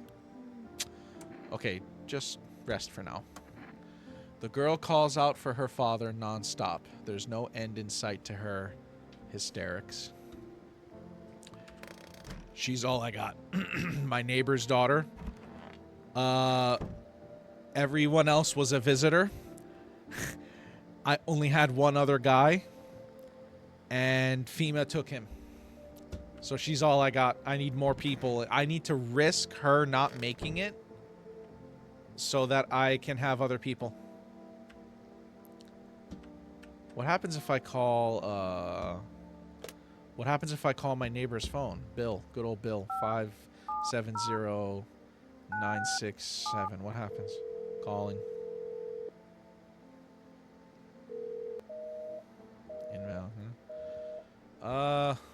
Okay, just rest for now. The girl calls out for her father nonstop. There's no end in sight to her hysterics. She's all I got. My neighbor's daughter. Everyone else was a visitor. I only had one other guy. And FEMA took him. So she's all I got. I need more people. I need to risk her not making it so that I can have other people. What happens if I call, what happens if I call my neighbor's phone? Bill. Good old Bill. 570967. What happens? Calling. Invalid.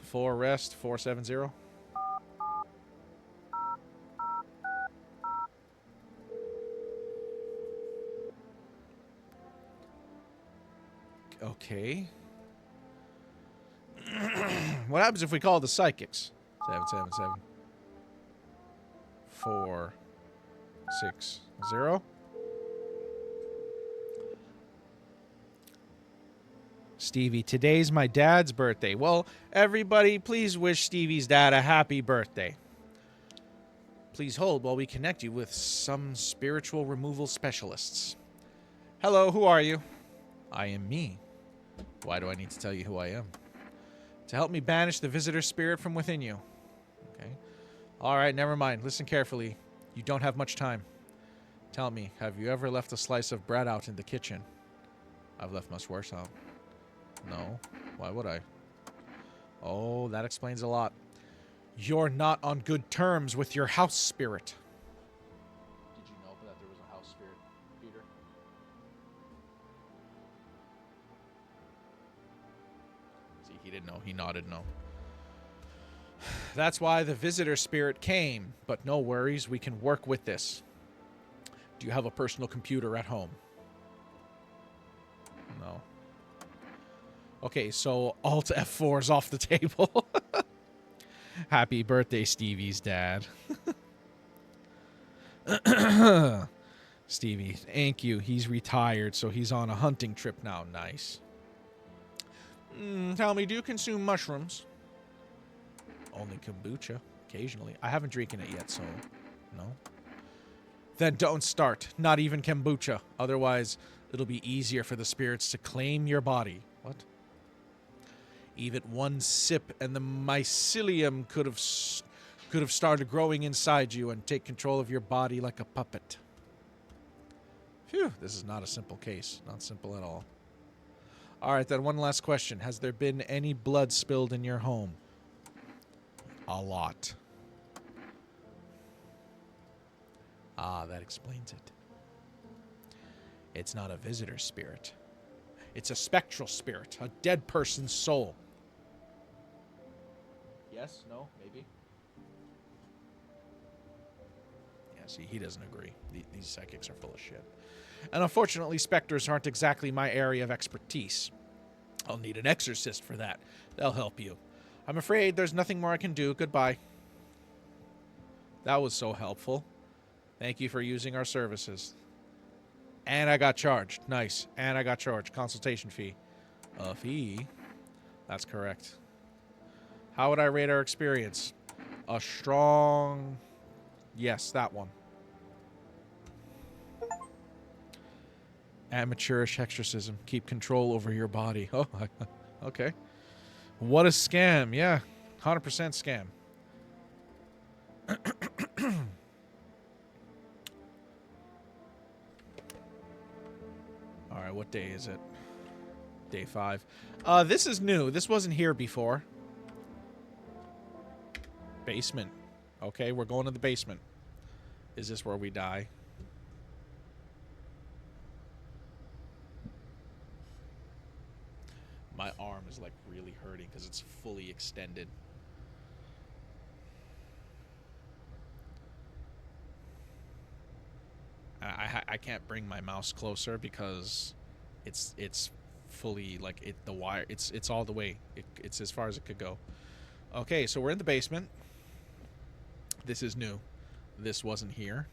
For rest, 470. Okay. What happens if we call the psychics? 777 460. Stevie, today's my dad's birthday. Well, everybody, please wish Stevie's dad a happy birthday. Please hold while we connect you with some spiritual removal specialists. Hello, who are you? I am me. Why do I need to tell you who I am? To help me banish the visitor spirit from within you. Okay. All right, never mind. Listen carefully. You don't have much time. Tell me, have you ever left a slice of bread out in the kitchen? I've left much worse out. No. Why would I? Oh, that explains a lot. You're not on good terms with your house spirit. Did you know that there was a house spirit, Peter? See, he didn't know. He nodded no. That's why the visitor spirit came. But no worries, we can work with this. Do you have a personal computer at home? No. Okay, so Alt F4 is off the table. Happy birthday, Stevie's dad. Stevie, thank you. He's retired, so he's on a hunting trip now. Nice. Tell me, do you consume mushrooms? Only kombucha, occasionally. I haven't drinking it yet, so no. Then don't start. Not even kombucha. Otherwise, it'll be easier for the spirits to claim your body. What? Even one sip and the mycelium could have started growing inside you and take control of your body like a puppet. Phew, this is not a simple case. Not simple at all. All right, then one last question. Has there been any blood spilled in your home? A lot. Ah, that explains it. It's not a visitor spirit. It's a spectral spirit, a dead person's soul. Yes? No? Maybe? Yeah, see, he doesn't agree. These psychics are full of shit. And unfortunately, specters aren't exactly my area of expertise. I'll need an exorcist for that. They'll help you. I'm afraid there's nothing more I can do. Goodbye. That was so helpful. Thank you for using our services. And I got charged. Nice. And I got charged. Consultation fee. A fee? That's correct. How would I rate our experience? A strong... Yes, that one. Amateurish exorcism. Keep control over your body. Oh, okay. What a scam. Yeah, 100% scam. All right, what day is it? Day 5. This is new. This wasn't here before. Basement. Okay, we're going to the basement. Is this where we die? My arm is like really hurting because it's fully extended. I can't bring my mouse closer because it's fully like the wire. It's all the way. It's as far as it could go. Okay, so we're in the basement. This is new. This wasn't here.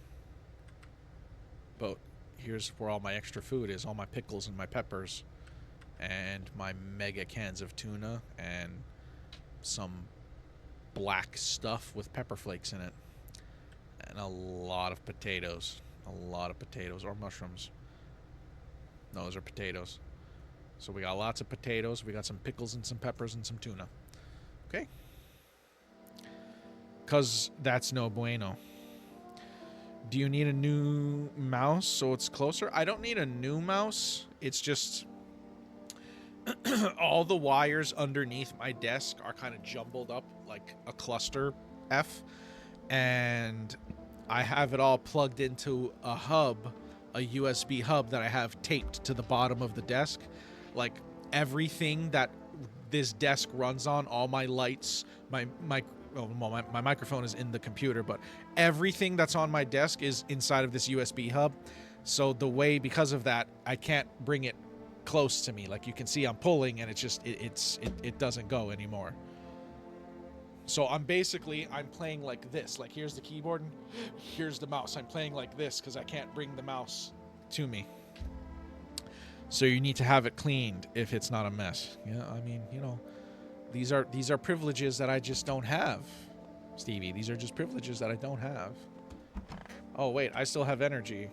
But here's where all my extra food is. All my pickles and my peppers. And my mega cans of tuna. And some black stuff with pepper flakes in it. And a lot of potatoes. A lot of potatoes. Or mushrooms. No, those are potatoes. So we got lots of potatoes. We got some pickles and some peppers and some tuna. Okay. Because that's no bueno. Do you need a new mouse so it's closer? I don't need a new mouse. It's just all the wires underneath my desk are kind of jumbled up like a cluster F. And I have it all plugged into a hub, a USB hub that I have taped to the bottom of the desk. Like everything that this desk runs on, all my lights, my microphone is in the computer, but everything that's on my desk is inside of this USB hub. So because of that, I can't bring it close to me. Like you can see I'm pulling and it doesn't go anymore. So I'm playing like this. Like here's the keyboard and here's the mouse. I'm playing like this because I can't bring the mouse to me. So you need to have it cleaned if it's not a mess. Yeah, I mean, these are privileges that I just don't have, Stevie. These are just privileges that I don't have. Oh, wait, I still have energy.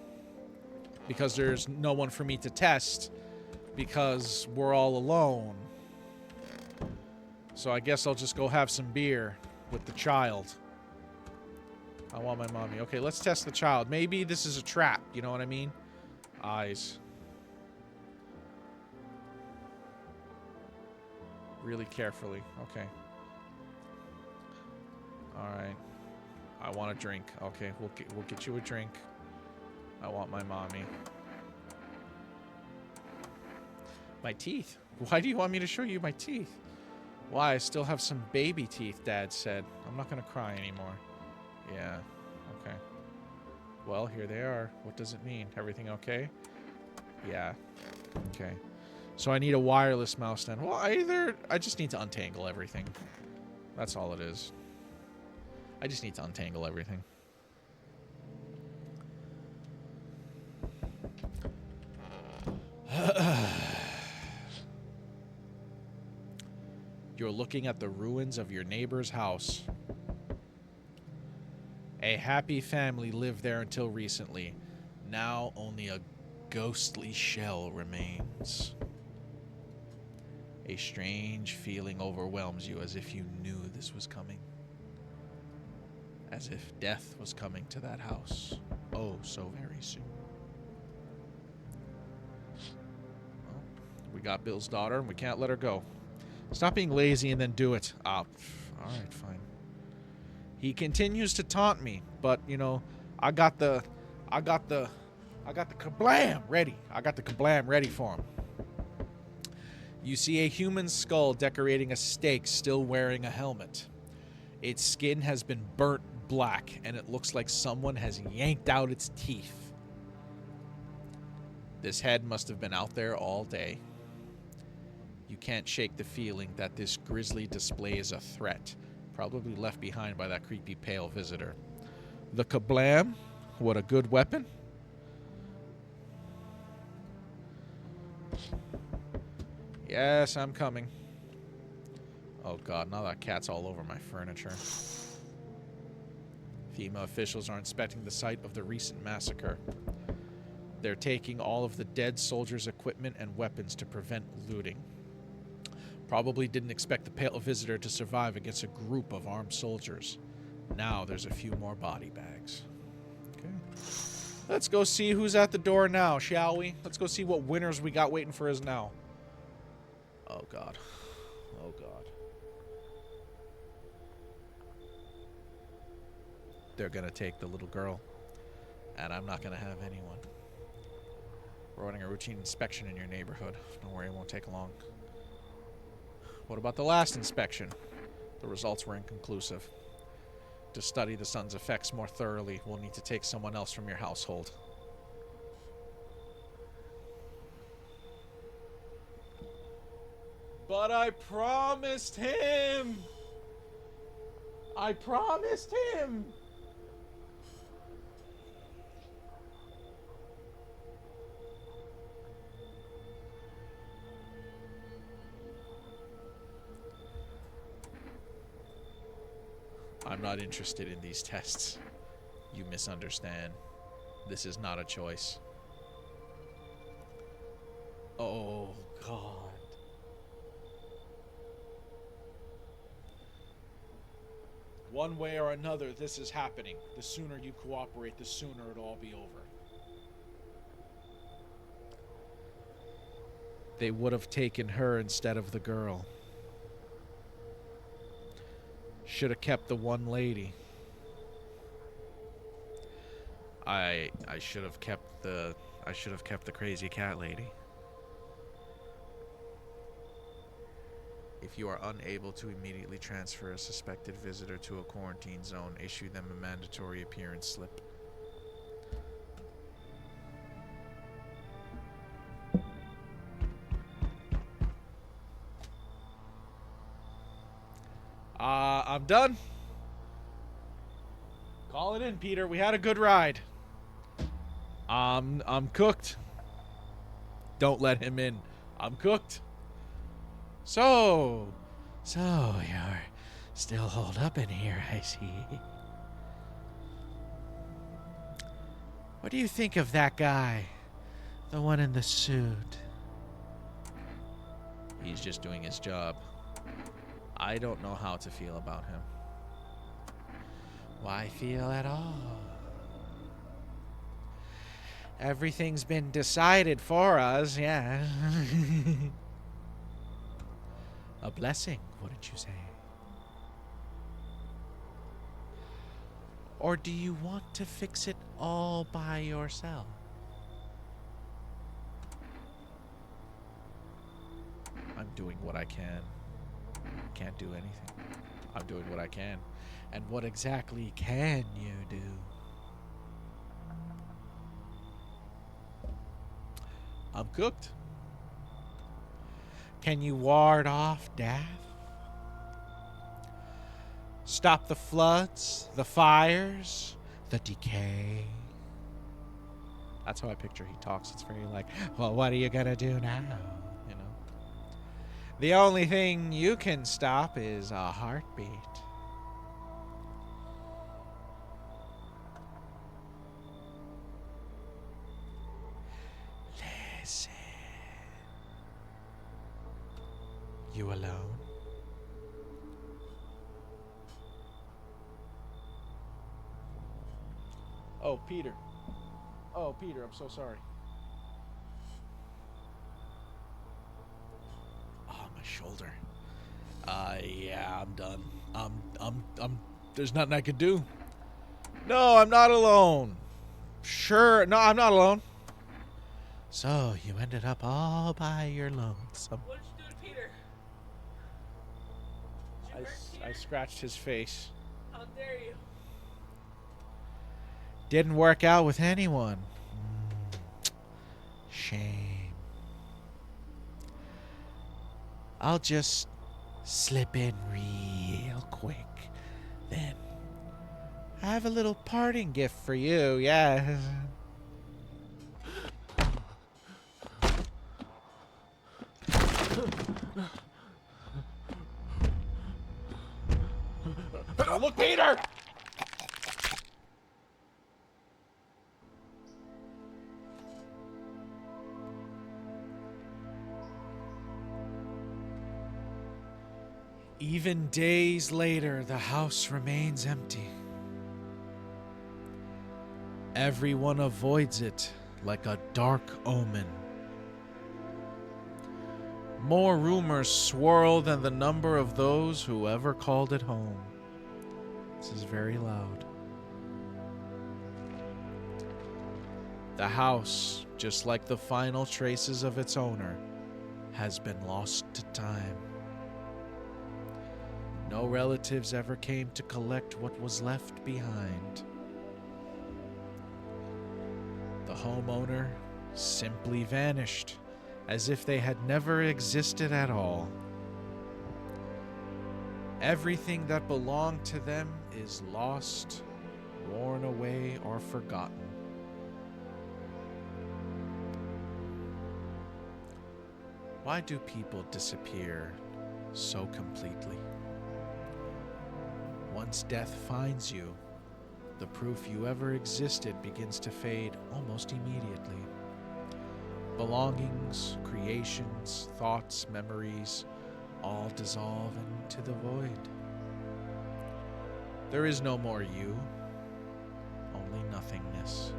Because there's no one for me to test. Because we're all alone. So I guess I'll just go have some beer with the child. I want my mommy. Okay, let's test the child. Maybe this is a trap. You know what I mean? Eyes. Really carefully. Okay. Alright. I want a drink. Okay, we'll get you a drink. I want my mommy. My teeth. Why do you want me to show you my teeth? Why? I still have some baby teeth, Dad said. I'm not going to cry anymore. Yeah. Okay. Well, here they are. What does it mean? Everything okay? Yeah. Okay. So I need a wireless mouse then. Well, I just need to untangle everything. That's all it is. I just need to untangle everything. You're looking at the ruins of your neighbor's house. A happy family lived there until recently. Now only a ghostly shell remains. A strange feeling overwhelms you, as if you knew this was coming. As if death was coming to that house. Oh, so very soon. Well, we got Bill's daughter, and we can't let her go. Stop being lazy and then do it. Ah, alright, fine. He continues to taunt me, but, you know, I got the kablam ready. I got the kablam ready for him. You see a human skull decorating a stake, still wearing a helmet. Its skin has been burnt black, and it looks like someone has yanked out its teeth. This head must have been out there all day. You can't shake the feeling that this grisly display is a threat, probably left behind by that creepy pale visitor. The kablam? What a good weapon. Yes, I'm coming. Oh god, now that cat's all over my furniture. FEMA officials are inspecting the site of the recent massacre. They're taking all of the dead soldiers' equipment and weapons to prevent looting. Probably didn't expect the pale visitor to survive against a group of armed soldiers. Now there's a few more body bags. Okay. Let's go see who's at the door now, shall we? Let's go see what winners we got waiting for us now. Oh god. Oh god. They're gonna take the little girl. And I'm not gonna have anyone. We're running a routine inspection in your neighborhood. Don't worry, it won't take long. What about the last inspection? The results were inconclusive. To study the sun's effects more thoroughly, we'll need to take someone else from your household. But I promised him! I promised him! I'm not interested in these tests. You misunderstand. This is not a choice. Oh, God. One way or another, this is happening. The sooner you cooperate, the sooner it'll all be over. They would have taken her instead of the girl. Should have kept the one lady. I should have kept the crazy cat lady. If you are unable to immediately transfer a suspected visitor to a quarantine zone, issue them a mandatory appearance slip. I'm done. Call it in, Peter. We had a good ride. I'm cooked. Don't let him in. I'm cooked. So you're still holed up in here, I see. What do you think of that guy? The one in the suit. He's just doing his job. I don't know how to feel about him. Why feel at all? Everything's been decided for us, yeah. A blessing, wouldn't you say? Or do you want to fix it all by yourself? I'm doing what I can. Can't do anything. I'm doing what I can. And what exactly can you do? I'm cooked. Can you ward off death? Stop the floods, the fires, the decay? That's how I picture he talks. It's very like, well, what are you gonna do now? You know? The only thing you can stop is a heartbeat. Listen. You alone? Oh, Peter. Oh, Peter, I'm so sorry. Oh, my shoulder. Yeah, I'm done. There's nothing I could do. No, I'm not alone. Sure, no, I'm not alone. So, you ended up all by your lonesome. What'd you do to Peter? Did you hurt Peter? I scratched his face. How dare you? Didn't work out with anyone. Shame. I'll just slip in real quick. Then I have a little parting gift for you, yeah. Oh, look, Peter! Even days later, the house remains empty. Everyone avoids it like a dark omen. More rumors swirl than the number of those who ever called it home. This is very loud. The house, just like the final traces of its owner, has been lost to time. No relatives ever came to collect what was left behind. The homeowner simply vanished, as if they had never existed at all. Everything that belonged to them is lost, worn away, or forgotten. Why do people disappear so completely? Once death finds you, the proof you ever existed begins to fade almost immediately. Belongings, creations, thoughts, memories, all dissolve into the void. There is no more you, only nothingness.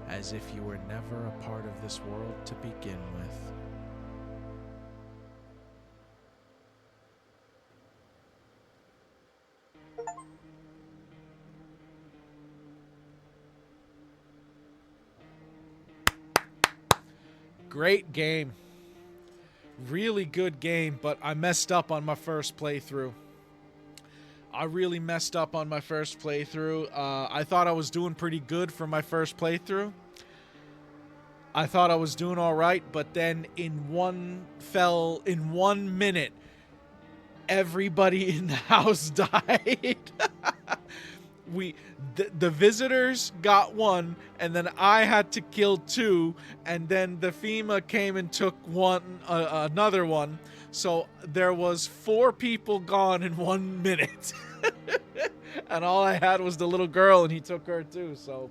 As if you were never a part of this world to begin with. Great game. Really good game, but I messed up on my first playthrough. I really messed up on my first playthrough. I thought I was doing pretty good for my first playthrough. I thought I was doing all right, but then in 1 minute, everybody in the house died. The visitors got 1, and then I had to kill 2, and then the FEMA came and took another one. So there was 4 people gone in 1 minute. And all I had was the little girl, and he took her too. So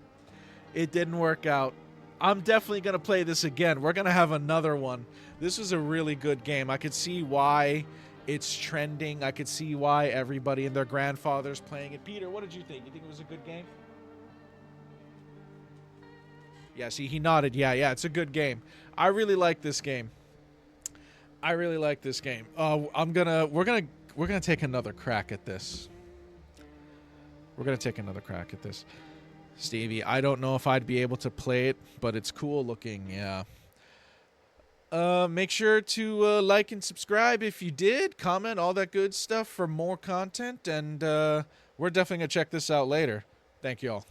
it didn't work out. I'm definitely going to play this again. We're going to have another one. This was a really good game. I could see why It's trending. I could see why everybody and their grandfathers playing it. Peter, what did you think? You think it was a good game? Yeah, see, he nodded. Yeah, it's a good game. I really like this game. We're gonna take another crack at this. Stevie, I don't know if I'd be able to play it, but it's cool looking, yeah. Make sure to like and subscribe if you did. Comment, all that good stuff for more content. And we're definitely going to check this out later. Thank you all.